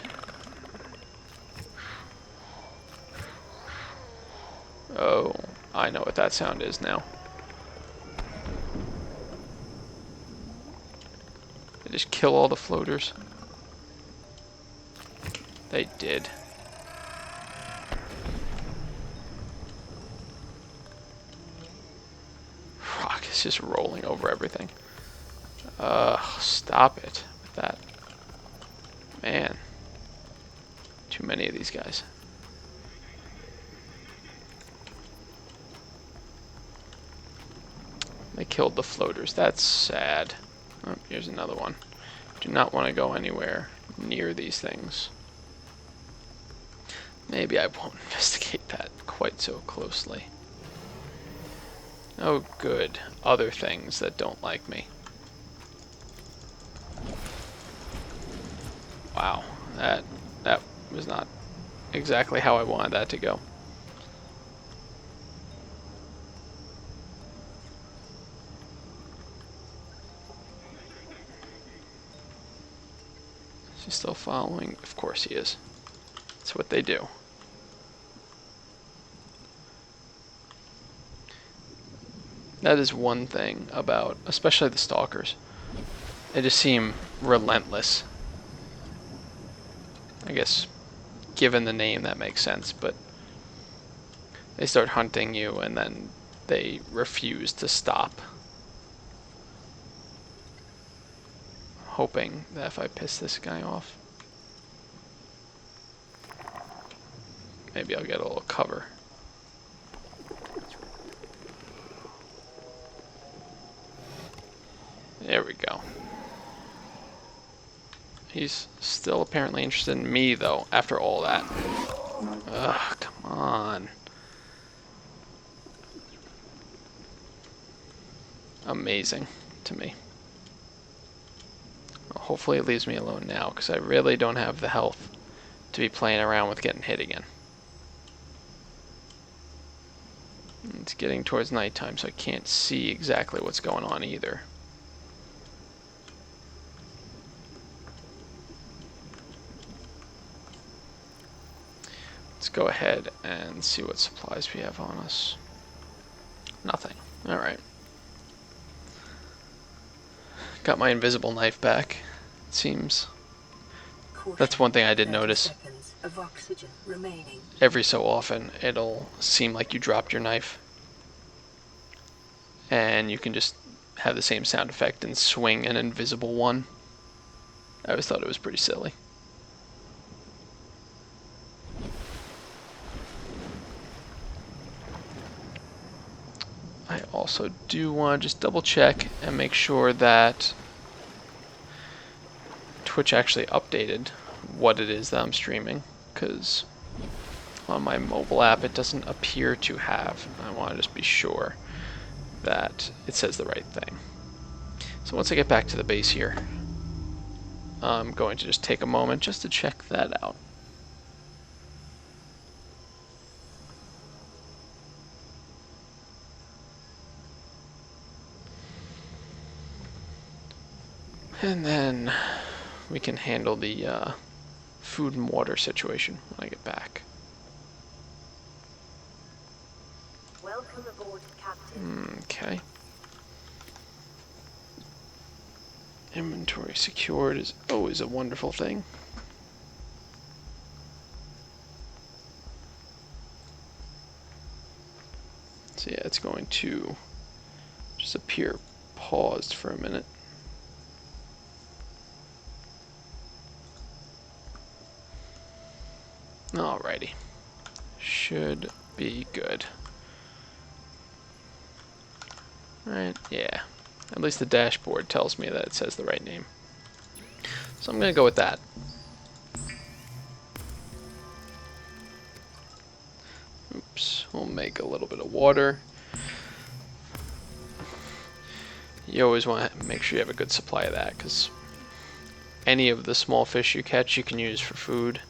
Oh, I know what that sound is now. They just kill all the floaters. They did. Rock is just rolling over everything. Stop it with that. Man. Too many of these guys. They killed the floaters. That's sad. Oh, here's another one. Do not want to go anywhere near these things. Maybe I won't investigate that quite so closely. Oh, good. Other things that don't like me. Wow, that was not exactly how I wanted that to go. Is he still following? Of course he is. That's what they do. That is one thing about, especially the stalkers. They just seem relentless. I guess, given the name, that makes sense, but they start hunting you and then they refuse to stop. Hoping that if I piss this guy off, maybe I'll get a little cover. There we go. He's still apparently interested in me, though, after all that. Ugh, come on. Amazing to me. Well, hopefully it leaves me alone now, because I really don't have the health to be playing around with getting hit again. It's getting towards nighttime, so I can't see exactly what's going on either. Let's go ahead and see what supplies we have on us. Nothing. Alright. Got my invisible knife back, it seems. That's one thing I did notice. Seconds of oxygen remaining. Every so often, it'll seem like you dropped your knife. And you can just have the same sound effect and swing an invisible one. I always thought it was pretty silly. I also do want to just double check and make sure that Twitch actually updated what it is that I'm streaming, because on my mobile app it doesn't appear to have. I want to just be sure that it says the right thing. So once I get back to the base here, I'm going to just take a moment just to check that out. And then we can handle the food and water situation when I get back. Welcome aboard, Captain. Okay. Inventory secured is always a wonderful thing. So yeah, it's going to just appear paused for a minute. Alrighty. Should be good. Right, yeah. At least the dashboard tells me that it says the right name. So I'm going to go with that. Oops, we'll make a little bit of water. You always want to make sure you have a good supply of that, because any of the small fish you catch you can use for food,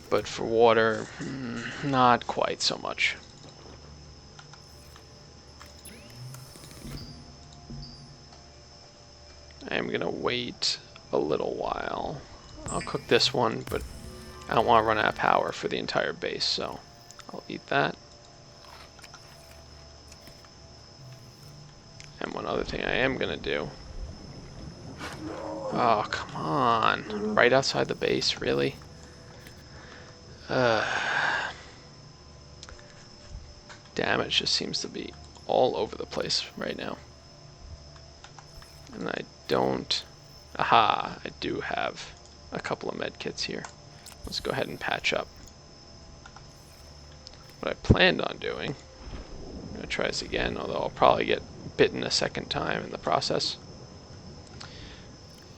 but for water, not quite so much. I'm going to wait a little while. I'll cook this one, but I don't want to run out of power for the entire base, so I'll eat that. And one other thing I am going to do. Oh, come on. Right outside the base, really? Damage just seems to be all over the place right now. And I don't... Aha, I do have a couple of med kits here. Let's go ahead and patch up. What I planned on doing, I'm going to try this again, although I'll probably get bitten a second time in the process,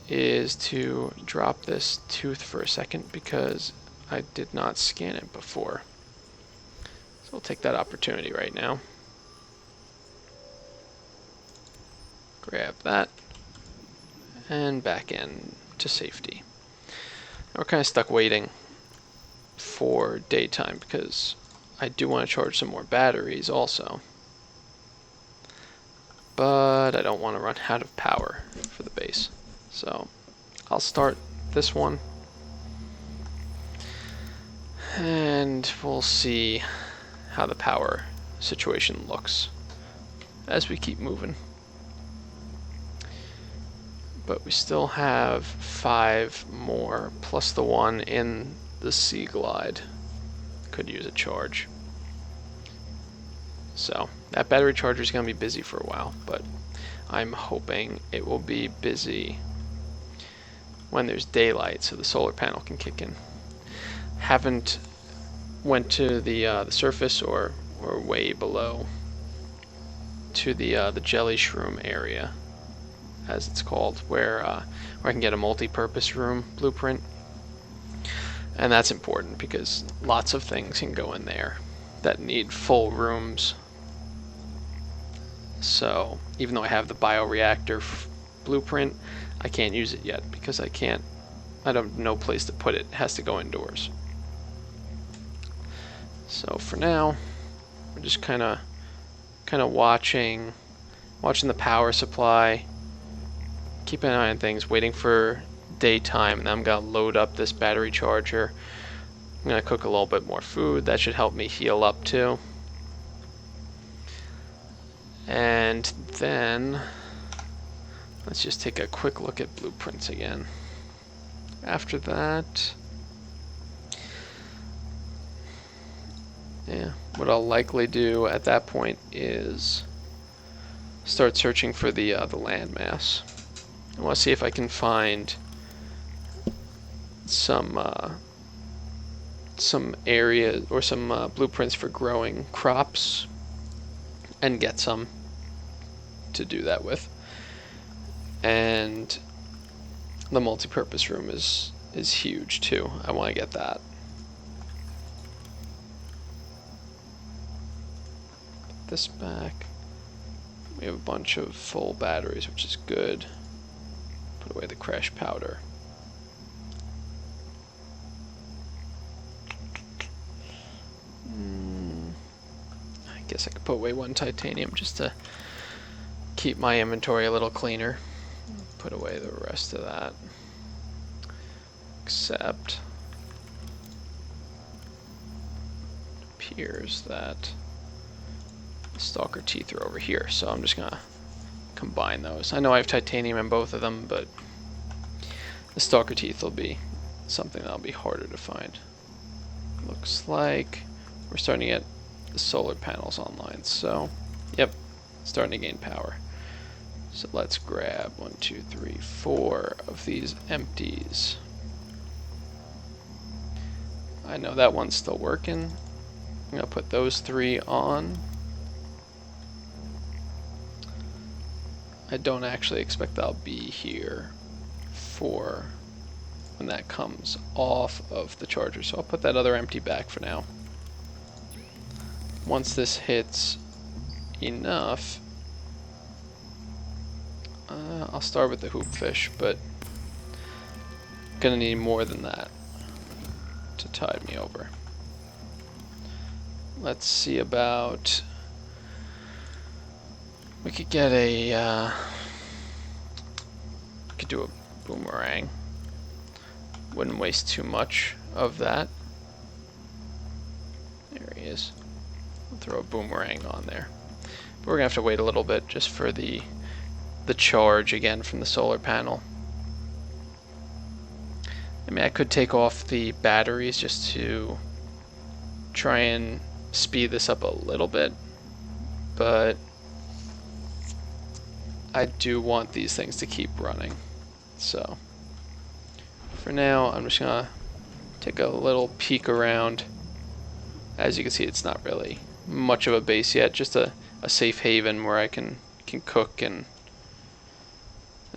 is to drop this tooth for a second because I did not scan it before. So we'll take that opportunity right now. Grab that. And back in to safety. Now we're kind of stuck waiting for daytime because I do want to charge some more batteries also. But I don't want to run out of power for the base. So I'll start this one. And we'll see how the power situation looks as we keep moving. But we still have 5 more, plus the one in the Sea Glide. Could use a charge. So, that battery charger is going to be busy for a while, but I'm hoping it will be busy when there's daylight so the solar panel can kick in. Haven't went to the surface or way below to the jelly shroom area as it's called, where I can get a multi-purpose room blueprint. And that's important because lots of things can go in there that need full rooms. So even though I have the bioreactor blueprint, I can't use it yet because I don't have no place to put it. It has to go indoors. So for now, we're just kind of watching the power supply, keeping an eye on things, waiting for daytime, and I'm gonna load up this battery charger. I'm gonna cook a little bit more food. That should help me heal up too. And then let's just take a quick look at blueprints again. After that, yeah, what I'll likely do at that point is start searching for the landmass. I want to see if I can find some areas or some blueprints for growing crops, and get some to do that with. And the multi-purpose room is huge too. I want to get that. Put this back. We have a bunch of full batteries, which is good. Put away the crash powder. I guess I could put away one titanium just to keep my inventory a little cleaner. Put away the rest of that. Except it appears that the stalker teeth are over here, so I'm just gonna combine those. I know I have titanium in both of them, but the stalker teeth will be something that'll be harder to find. Looks like we're starting to get the solar panels online, so yep, starting to gain power. So let's grab 1, 2, 3, 4 of these empties. I know that one's still working. I'm gonna put those 3 on. I don't actually expect I'll be here for when that comes off of the charger, so I'll put that other empty back for now. Once this hits enough, I'll start with the hoopfish, but gonna need more than that to tide me over. Let's see about, we could get a could do a boomerang. Wouldn't waste too much of that. There he is. I'll throw a boomerang on there. But we're gonna have to wait a little bit just for the charge again from the solar panel. I mean, I could take off the batteries just to try and speed this up a little bit, but I do want these things to keep running. So for now, I'm just gonna take a little peek around. As you can see, it's not really much of a base yet, just a safe haven where I can cook and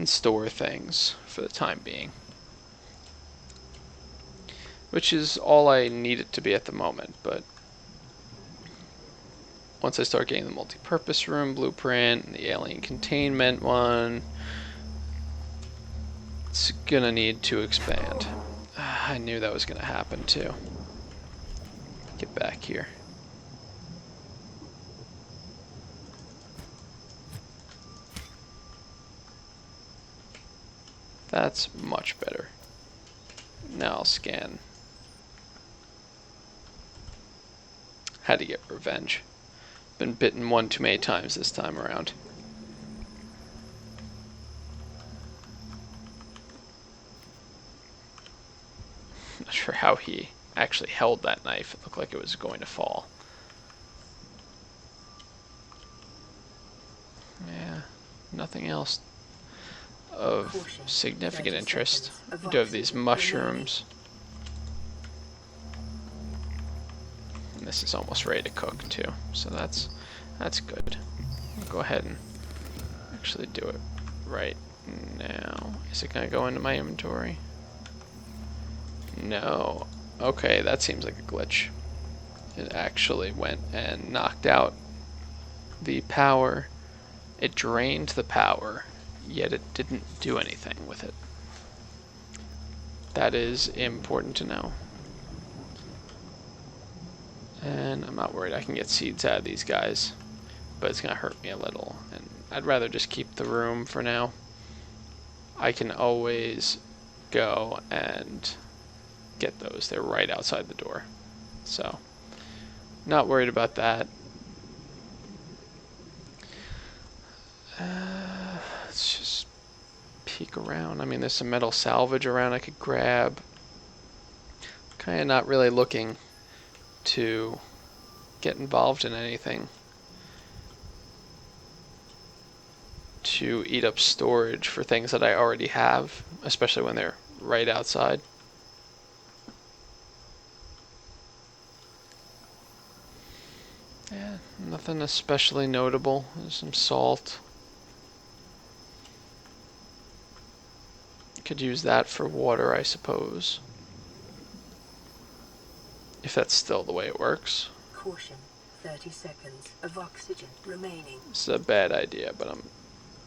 store things for the time being. Which is all I need it to be at the moment, but once I start getting the multi-purpose room blueprint and the alien containment one, it's gonna need to expand. I knew that was gonna happen too. Get back here. That's much better. Now I'll scan. Had to get revenge. Been bitten one too many times this time around. Not sure how he actually held that knife. It looked like it was going to fall. Yeah, nothing else of significant interest. We do have these mushrooms. And this is almost ready to cook too, so that's good. I'll go ahead and actually do it right Now, is it gonna go into my inventory? No. Okay, that seems like a glitch. It actually went and knocked out the power. It drained the power, yet it didn't do anything with it. That is important to know. And I'm not worried. I can get seeds out of these guys, but it's going to hurt me a little. And I'd rather just keep the room for now. I can always go and get those. They're right outside the door. So, not worried about that. Let's just peek around. I mean, there's some metal salvage around I could grab. Kind of not really looking to get involved in anything to eat up storage for things that I already have, especially when they're right outside. Yeah, nothing especially notable. There's some salt. Could use that for water, I suppose. If that's still the way it works. Caution, 30 seconds of oxygen remaining. This is a bad idea, but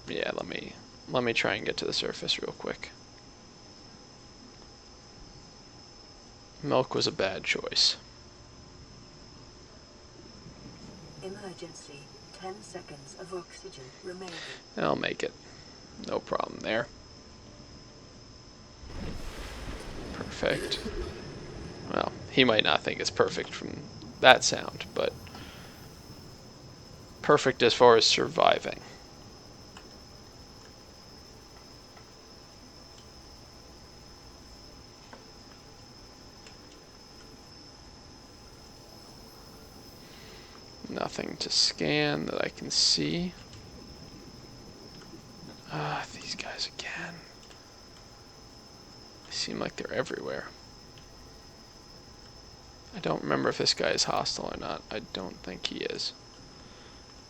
yeah, let me try and get to the surface real quick. Milk was a bad choice. Emergency, 10 seconds of oxygen remaining. I'll make it. No problem there. Perfect. Well, he might not think it's perfect from that sound, but perfect as far as surviving. Nothing to scan that I can see. These guys again. They seem like they're everywhere. I don't remember if this guy is hostile or not. I don't think he is.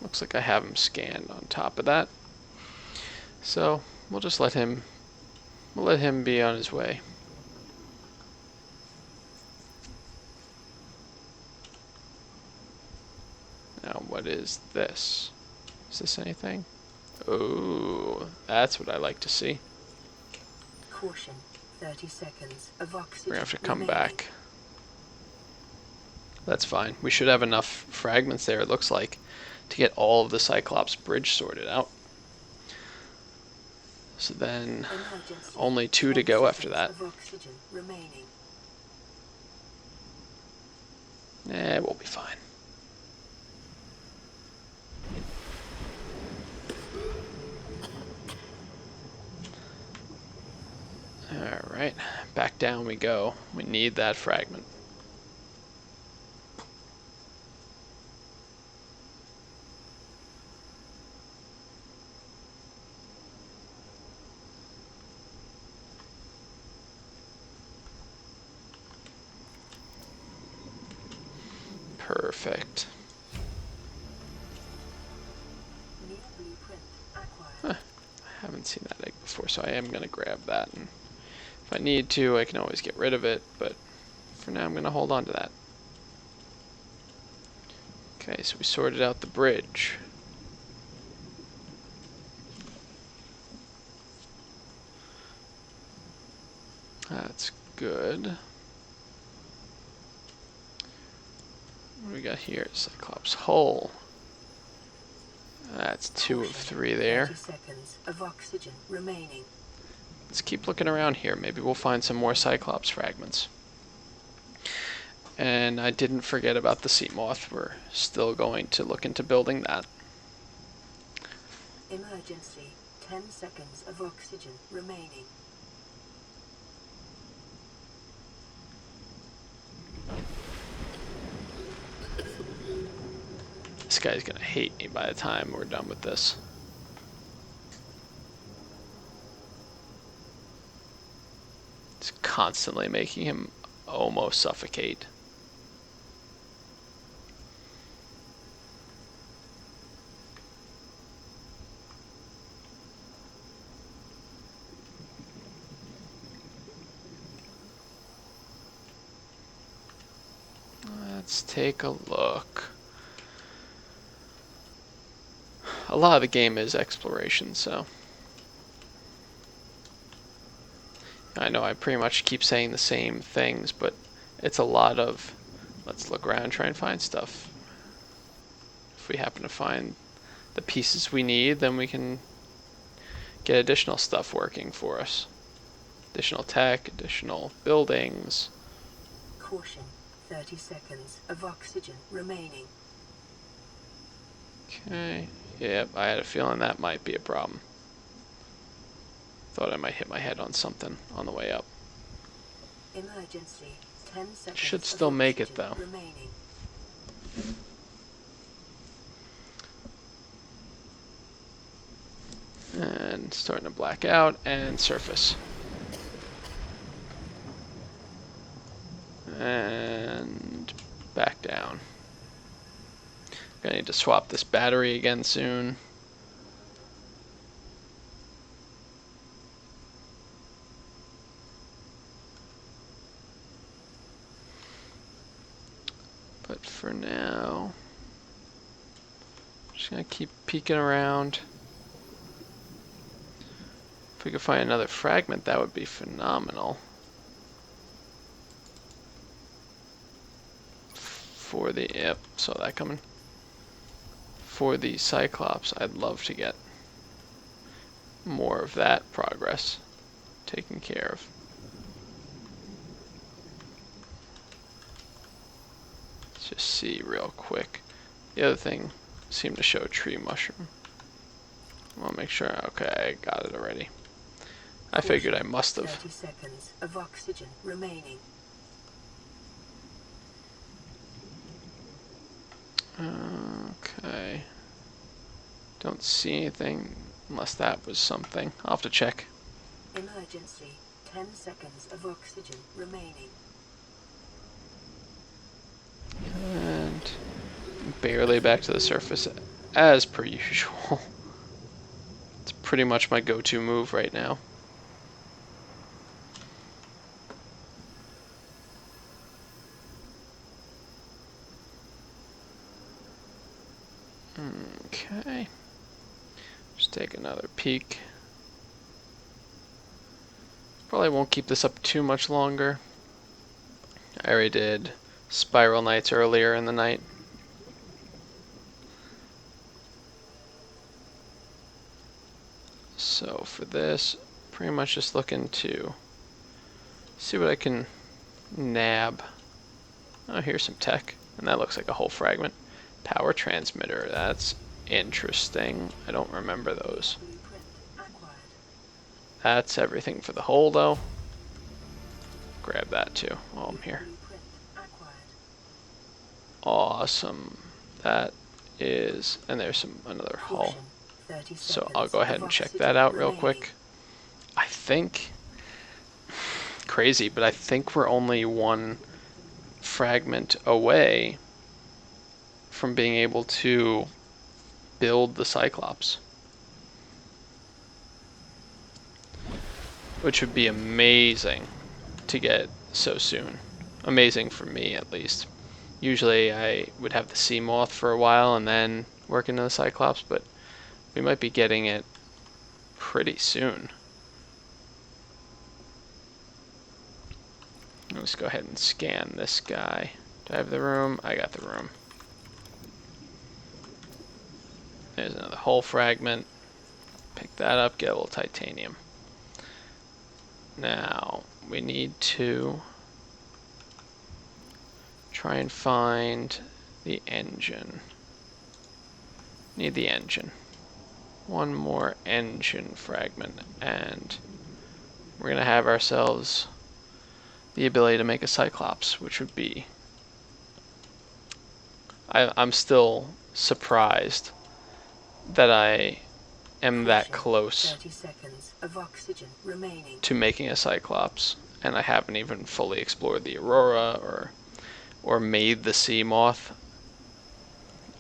Looks like I have him scanned on top of that. So we'll just let him be on his way. Now what is this? Is this anything? Oh, that's what I like to see. Caution, 30 seconds of oxygen We're gonna have to come remaining. back. That's fine. We should have enough fragments there, it looks like, to get all of the Cyclops bridge sorted out. So then, Emergency, only 2 to 10 go after seconds that. of oxygen remaining. We'll be fine. Alright, back down we go. We need that fragment. Perfect. New blueprint acquired. Huh. I haven't seen that egg before, so I am going to grab that. And if I need to, I can always get rid of it, but for now I'm going to hold on to that. Okay, so we sorted out the bridge. That's good. What do we got here? Cyclops hull. That's 2 of 3 there. 30 seconds of oxygen remaining. Let's keep looking around here. Maybe we'll find some more Cyclops fragments. And I didn't forget about the sea moth. We're still going to look into building that. Emergency, 10 seconds of oxygen remaining. This guy's gonna hate me by the time we're done with this. It's constantly making him almost suffocate. let's take a look. A lot of the game is exploration, so I know I pretty much keep saying the same things, but it's a lot of let's look around and try and find stuff. If we happen to find the pieces we need, then we can get additional stuff working for us. Additional tech, additional buildings. Caution, 30 seconds of oxygen remaining. Okay, yep, I had a feeling that might be a problem. Thought I might hit my head on something on the way up. Emergency, 10 seconds Should of still make it oxygen though. remaining. And starting to black out and surface. And back down. Gonna need to swap this battery again soon. But for now, just gonna keep peeking around. If we could find another fragment, that would be phenomenal. For the, yep, saw that coming. For the Cyclops, I'd love to get more of that progress taken care of. Let's just see real quick. The other thing seemed to show a tree mushroom. I want to make sure, okay, I got it already. I figured I must have. 30 seconds of oxygen remaining. Okay. Don't see anything unless that was something. I'll have to check. Emergency, 10 seconds of oxygen remaining. And barely back to the surface as per usual. It's pretty much my go-to move right now. Okay. Just take another peek. Probably won't keep this up too much longer. I already did spiral nights earlier in the night. So for this, pretty much just looking to see what I can nab. Oh, here's some tech, and that looks like a whole fragment. Power transmitter, that's interesting. I don't remember those. Blueprint acquired. That's everything for the hull, though. Grab that too while I'm here. Blueprint acquired. Awesome. That is, and there's another hull. Caution, 30 So I'll go seconds ahead of and check oxygen that out real remaining. quick. I think, crazy, but I think we're only one fragment away from being able to build the Cyclops, which would be amazing to get so soon. Amazing for me, at least. Usually I would have the sea moth for a while and then work into the Cyclops, but we might be getting it pretty soon. Let's go ahead and scan this guy. Do I have the room? I got the room. There's another hull fragment. Pick that up, get a little titanium. Now, we need to try and find the engine. Need the engine. One more engine fragment, and we're gonna have ourselves the ability to make a Cyclops, which would be... I'm still surprised that I am that close 30 seconds of oxygen remaining. to making a Cyclops, and I haven't even fully explored the Aurora or made the sea moth.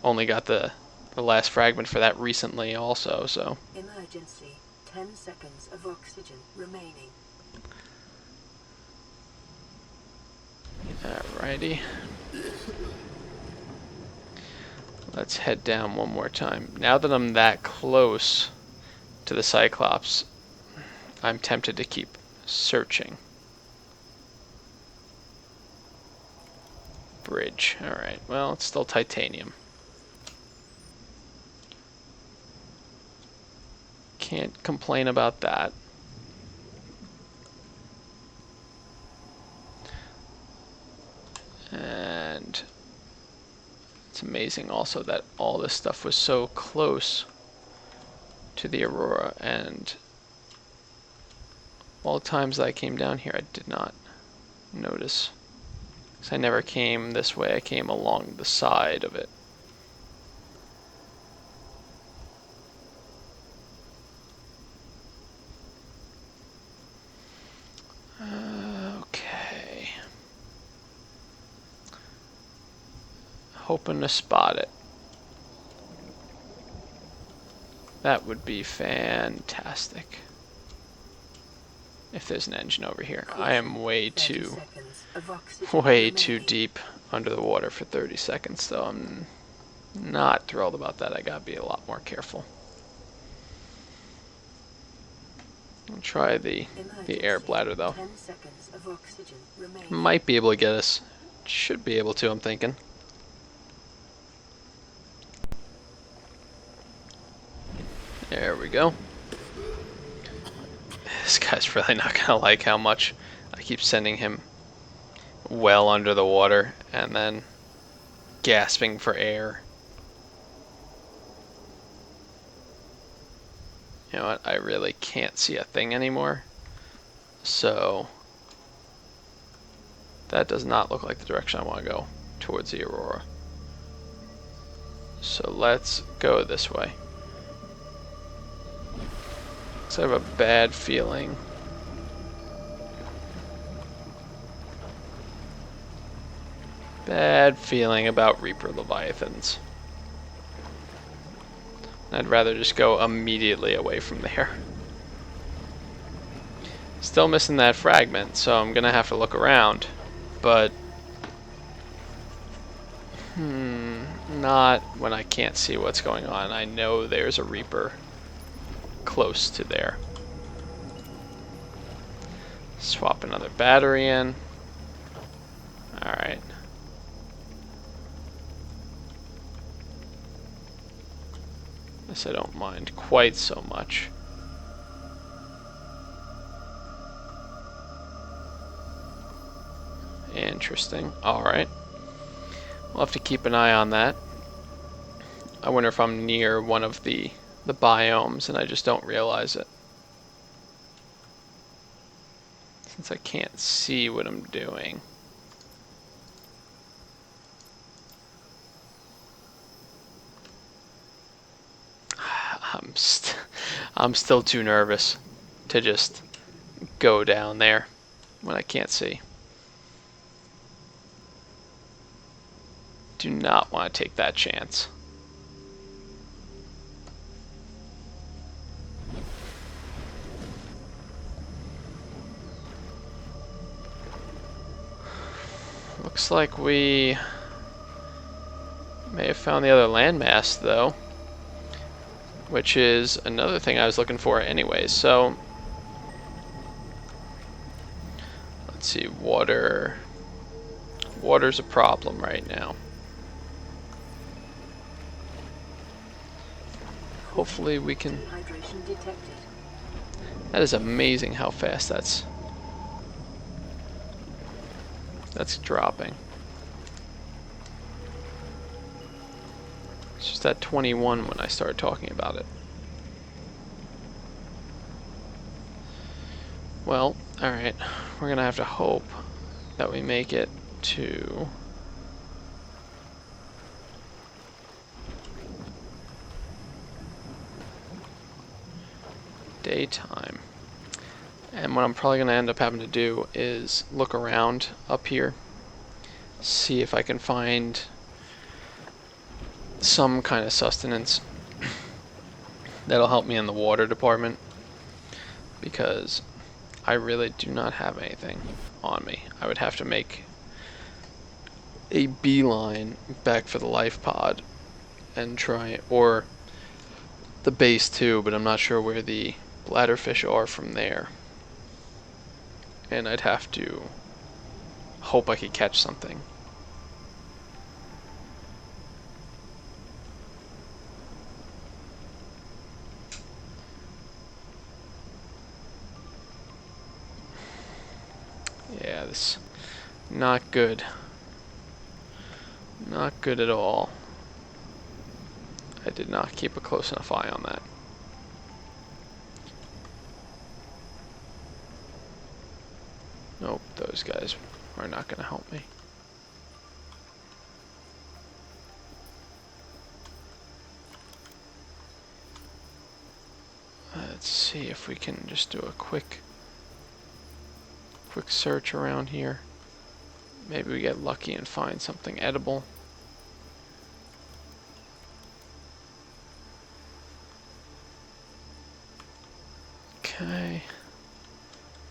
Only got the last fragment for that recently also, so Emergency, 10 seconds of oxygen remaining. alrighty. Let's head down one more time. Now that I'm that close to the Cyclops, I'm tempted to keep searching. Bridge. Alright, well, it's still titanium. Can't complain about that. And it's amazing also that all this stuff was so close to the Aurora, and all the times that I came down here I did not notice. Because I never came this way, I came along the side of it. Okay. Hoping to spot it. That would be fantastic. If there's an engine over here. I am way too deep under the water for 30 seconds, so I'm not thrilled about that. I gotta be a lot more careful. I'll try the air bladder though. Might be able to get us. Should be able to, I'm thinking. There we go. This guy's really not gonna like how much I keep sending him well under the water and then gasping for air. You know what? I really can't see a thing anymore. So that does not look like the direction I want to go towards the Aurora. So let's go this way. So I have a bad feeling. Bad feeling about Reaper Leviathans. I'd rather just go immediately away from there. Still missing that fragment, so I'm gonna have to look around. But not when I can't see what's going on. I know there's a Reaper close to there. Swap another battery in. Alright. This I don't mind quite so much. Interesting. Alright. We'll have to keep an eye on that. I wonder if I'm near one of the biomes and I just don't realize it. Since I can't see what I'm doing. I'm still too nervous to just go down there when I can't see. Do not want to take that chance. Looks like we may have found the other landmass though, which is another thing I was looking for anyways. So let's see, water's a problem right now. Hopefully we can. That is amazing how fast that's dropping. It's just at 21 when I started talking about it. Well, alright. We're gonna have to hope that we make it to daytime. And what I'm probably going to end up having to do is look around up here, see if I can find some kind of sustenance that'll help me in the water department, because I really do not have anything on me. I would have to make a beeline back for the life pod, and try, or the base too, but I'm not sure where the bladderfish are from there. And I'd have to hope I could catch something. Yeah, this not good. Not good at all. I did not keep a close enough eye on that. Nope, those guys are not going to help me. Let's see if we can just do a quick search around here. Maybe we get lucky and find something edible. Okay.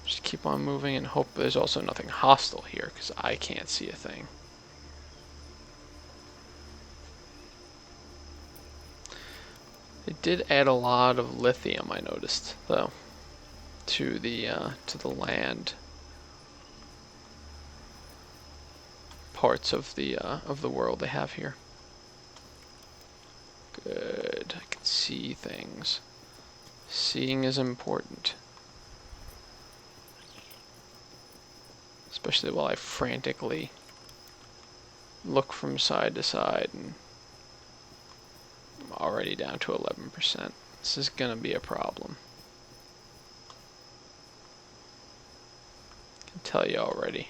Just keep on moving and hope there's also nothing hostile here, because I can't see a thing. It did add a lot of lithium, I noticed, though, to the land parts of the world they have here. Good. I can see things. Seeing is important. Especially while I frantically look from side to side, and I'm already down to 11%. This is gonna be a problem. I can tell you already.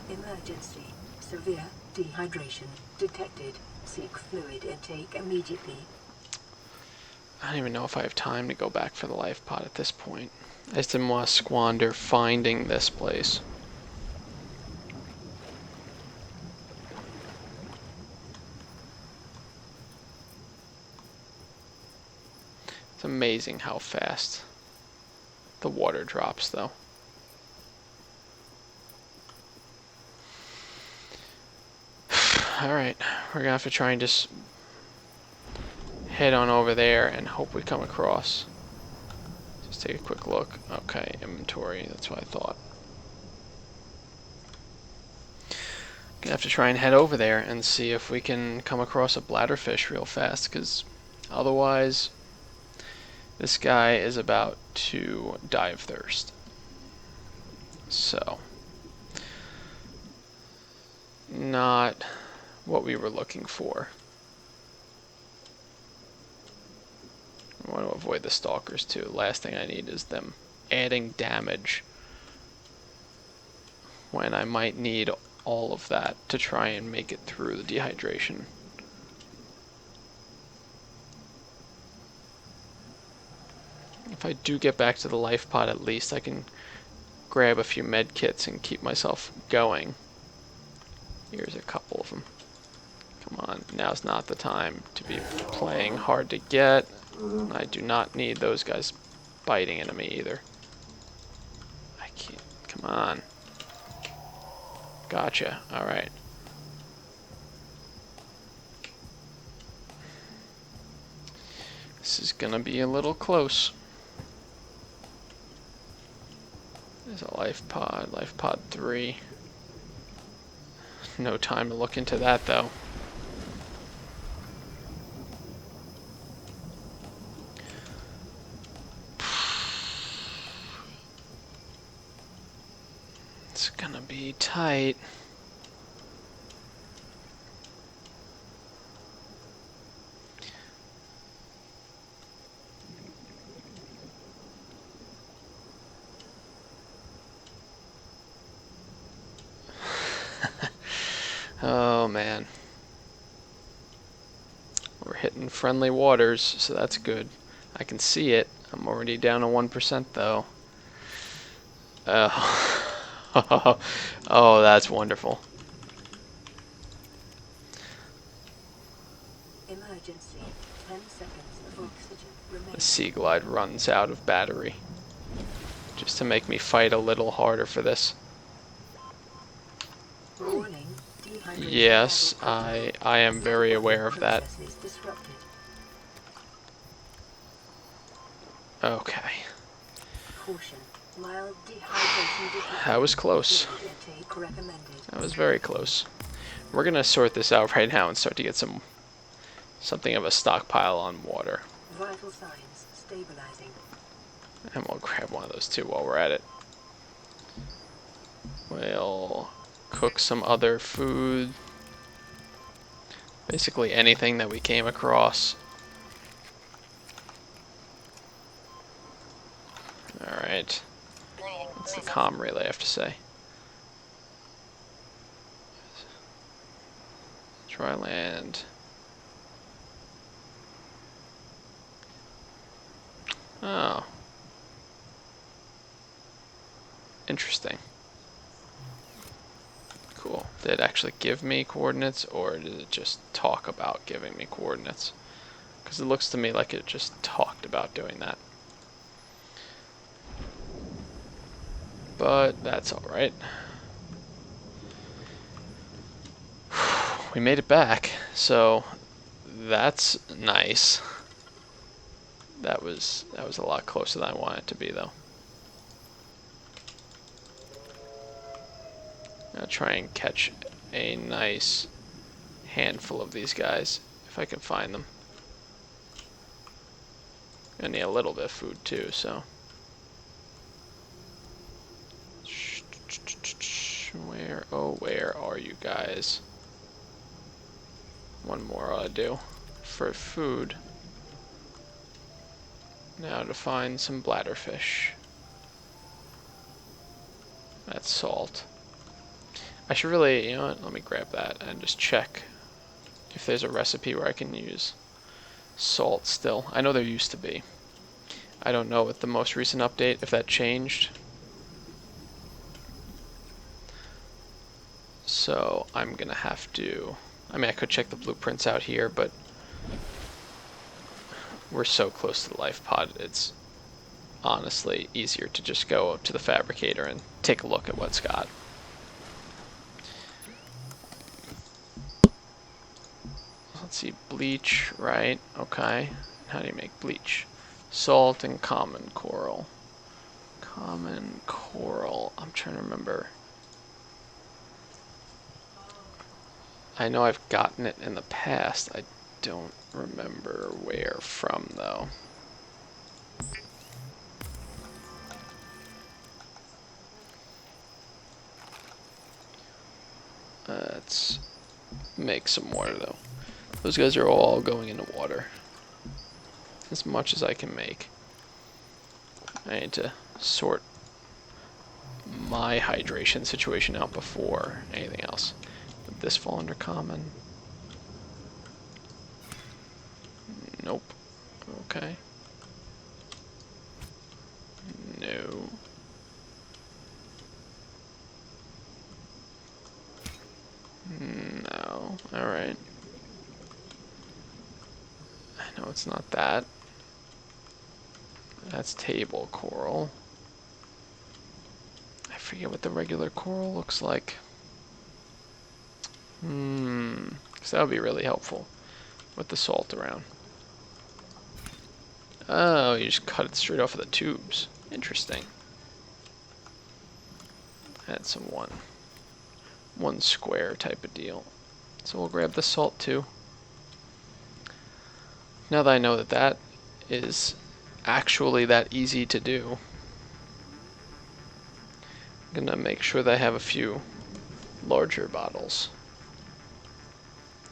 Emergency. Severe dehydration detected. Seek fluid intake immediately. I don't even know if I have time to go back for the life pod at this point. I just didn't want to squander finding this place. It's amazing how fast the water drops, though. Alright, we're gonna have to try and just head on over there and hope we come across. Just take a quick look. Okay, inventory, that's what I thought. Gonna have to try and head over there and see if we can come across a bladderfish real fast, because otherwise this guy is about to die of thirst. So, not what we were looking for. I want to avoid the stalkers too. Last thing I need is them adding damage when I might need all of that to try and make it through the dehydration. If I do get back to the life pod, at least I can grab a few med kits and keep myself going. Here's a couple of them. Come on, now's not the time to be playing hard to get. I do not need those guys biting into me either. I can't, come on. Gotcha, alright. This is gonna be a little close. There's a life pod 3. No time to look into that though. It's gonna be tight. Oh man. We're hitting friendly waters, so that's good. I can see it. I'm already down to 1% though. Oh. Oh, that's wonderful. Emergency. 10 seconds of oxygen remaining. The Sea Glide runs out of battery. just to make me fight a little harder for this. Warning, dehydration Yes, level critical. I am very Flow aware of that. processes disrupted. Okay. Caution. Mild dehydration That was detected. close. Fluid intake recommended. That was very close. We're gonna sort this out right now and start to get something of a stockpile on water. Vital signs stabilizing. And we'll grab one of those too while we're at it. We'll cook some other food. Basically anything that we came across. Alright. What's the comm relay have to say? Dry land. Oh. Interesting. Cool. Did it actually give me coordinates, or did it just talk about giving me coordinates? Because it looks to me like it just talked about doing that. But that's alright. We made it back, so that's nice. That was a lot closer than I wanted it to be, though. I'll try and catch a nice handful of these guys, if I can find them. I need a little bit of food too, so. Where are you guys? One more ought to do for food. Now to find some bladderfish. That's salt. I should really, you know what, let me grab that and just check if there's a recipe where I can use salt still. I know there used to be. I don't know with the most recent update if that changed. So I'm gonna have to, I mean I could check the blueprints out here, but we're so close to the life pod, it's honestly easier to just go to the fabricator and take a look at what's got. Let's see, bleach, right? Okay. How do you make bleach? Salt and common coral. Common coral. I'm trying to remember. I know I've gotten it in the past. I don't remember where from, though. Let's make some water, though. Those guys are all going into water. As much as I can make. I need to sort my hydration situation out before anything else. Would this fall under common? Nope. Okay. No. No. Alright. I know it's not that. That's table coral. I forget what the regular coral looks like. Because that would be really helpful with the salt around. Oh, you just cut it straight off of the tubes. Interesting. That's some one square type of deal. So we'll grab the salt too. Now that I know that that is actually that easy to do, I'm gonna make sure that I have a few larger bottles.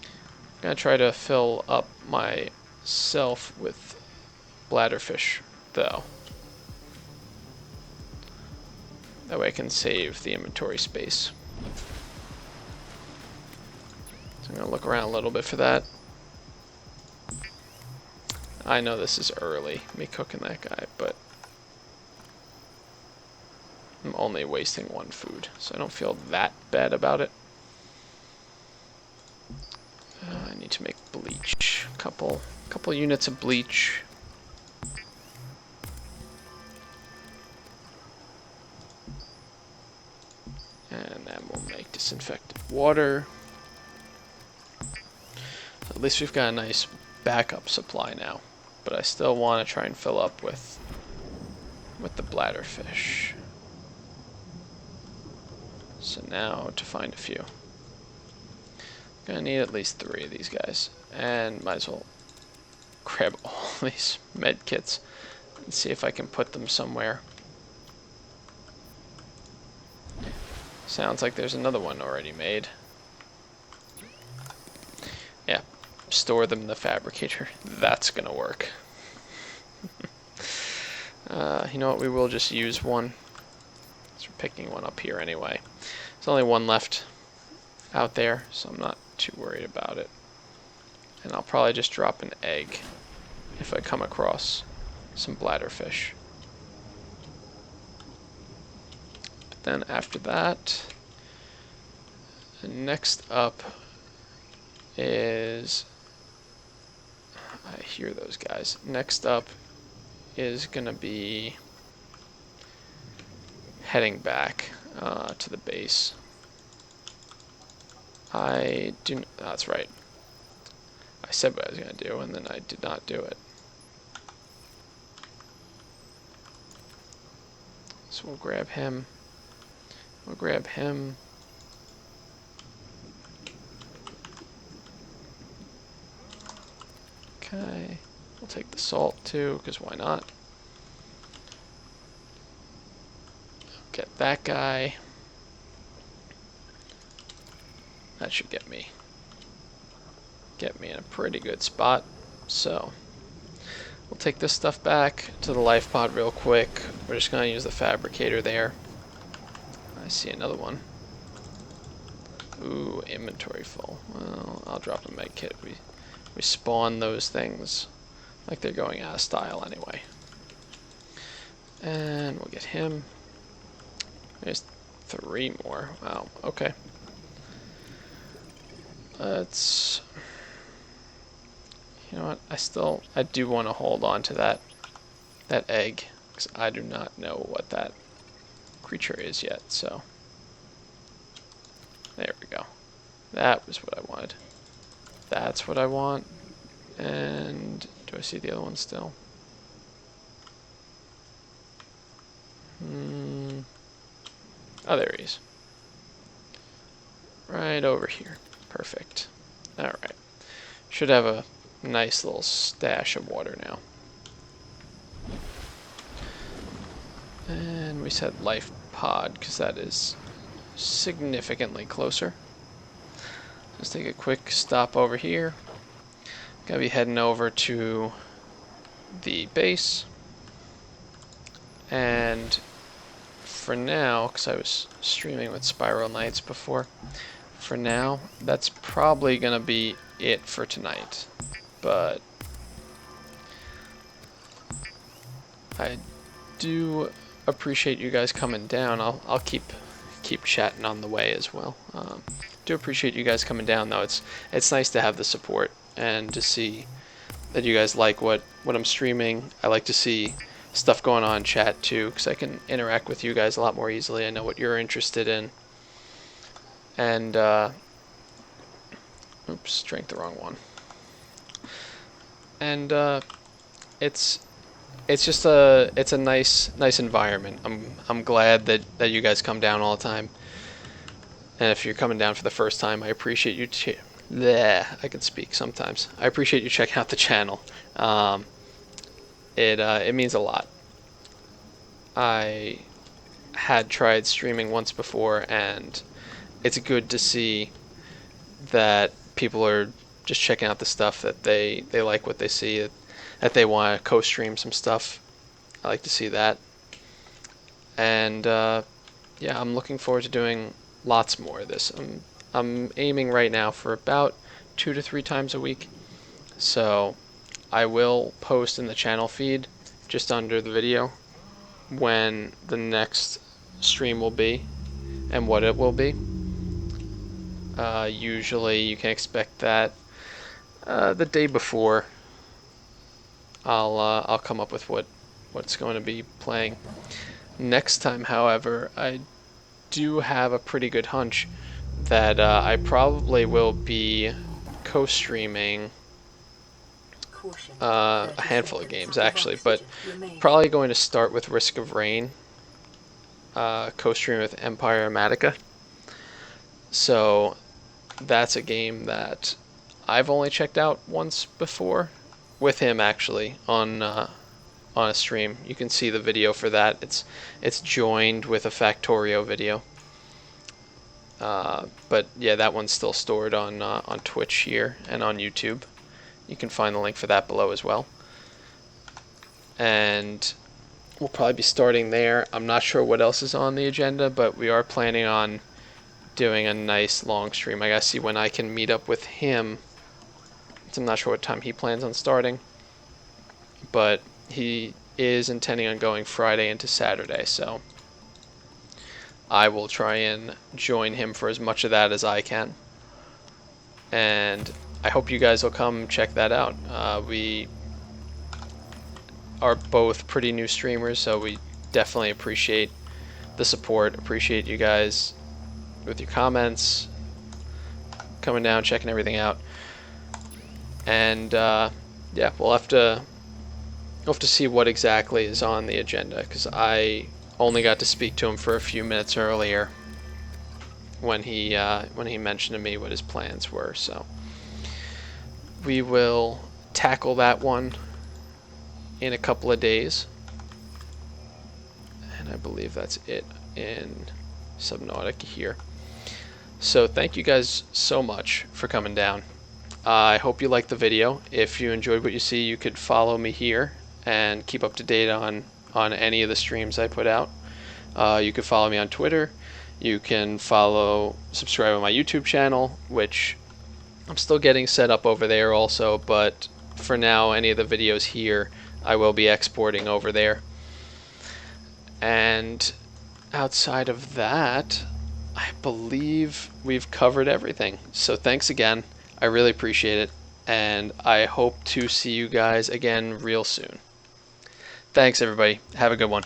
I'm gonna try to fill up myself with bladderfish though. That way I can save the inventory space. So I'm gonna look around a little bit for that. I know this is early, me cooking that guy, but I'm only wasting one food, so I don't feel that bad about it. I need to make bleach. Couple units of bleach. disinfected water. So at least we've got a nice backup supply now. But I still want to try and fill up with the bladderfish. So now to find a few. Gonna need at least 3 of these guys. And might as well grab all these med kits and see if I can put them somewhere. Sounds like there's another one already made. Yeah, store them in the fabricator. That's gonna work. You know what, we will just use one. So we're picking one up here anyway. There's only one left out there, so I'm not too worried about it. And I'll probably just drop an egg if I come across some bladderfish. But then after that, next up is, I hear those guys. Next up is gonna be heading back to the base. That's right. I said what I was gonna do and then I did not do it. So we'll grab him. We'll grab him. Okay. We'll take the salt too, because why not? Get that guy. That should get me in a pretty good spot. So we'll take this stuff back to the life pod real quick. We're just gonna use the fabricator there. I see another one. Ooh, inventory full. Well, I'll drop a med kit. We spawn those things like they're going out of style anyway. And we'll get him. There's 3 more. Wow, okay. Let's... You know what? I do want to hold on to that egg, because I do not know what that creature is yet, so... There we go. That was what I wanted. That's what I want. And do I see the other one still? Oh, there he is. Right over here. Perfect. Alright. Should have a nice little stash of water now. And we said life pod, because that is significantly closer. Let's take a quick stop over here. Gonna be heading over to the base. And for now, because I was streaming with Spiral Knights before, for now, that's probably gonna be it for tonight. But I do appreciate you guys coming down. I'll keep chatting on the way as well. Do appreciate you guys coming down though. It's nice to have the support and to see that you guys like what I'm streaming. I like to see stuff going on in chat too, because I can interact with you guys a lot more easily. I know what you're interested in. And oops, drank the wrong one. And it's just a nice environment. I'm glad that you guys come down all the time. And if you're coming down for the first time, I appreciate you. I can speak sometimes. I appreciate you checking out the channel. It means a lot. I had tried streaming once before, and it's good to see that people are just checking out the stuff, that they like what they see, that they want to co-stream some stuff. I like to see that. And yeah, I'm looking forward to doing lots more of this. I'm aiming right now for about 2 to 3 times a week. So I will post in the channel feed just under the video when the next stream will be and what it will be. Usually you can expect that the day before. I'll come up with what's going to be playing. Next time, however, I do have a pretty good hunch that I probably will be co-streaming Caution. a 30 handful of seconds games of actually, but oxygen remaining. probably going to start with Risk of Rain, co-stream with Empire Matica. So that's a game that I've only checked out once before, with him actually on a stream. You can see the video for that. It's joined with a Factorio video. But yeah, that one's still stored on Twitch here and on YouTube. You can find the link for that below as well. And we'll probably be starting there. I'm not sure what else is on the agenda, but we are planning on doing a nice long stream. I gotta see when I can meet up with him. I'm not sure what time he plans on starting, but he is intending on going Friday into Saturday, so I will try and join him for as much of that as I can. And I hope you guys will come check that out. We are both pretty new streamers, so we definitely appreciate the support, appreciate you guys with your comments, coming down, checking everything out. And yeah, we'll have to see what exactly is on the agenda, because I only got to speak to him for a few minutes earlier when he mentioned to me what his plans were. So we will tackle that one in a couple of days, and I believe that's it in Subnautica here. So thank you guys so much for coming down. I hope you liked the video. If you enjoyed what you see, you could follow me here and keep up to date on any of the streams I put out. You could follow me on Twitter. You can subscribe on my YouTube channel, which I'm still getting set up over there also, but for now, any of the videos here I will be exporting over there. And outside of that, I believe we've covered everything. So thanks again. I really appreciate it, and I hope to see you guys again real soon. Thanks, everybody. Have a good one.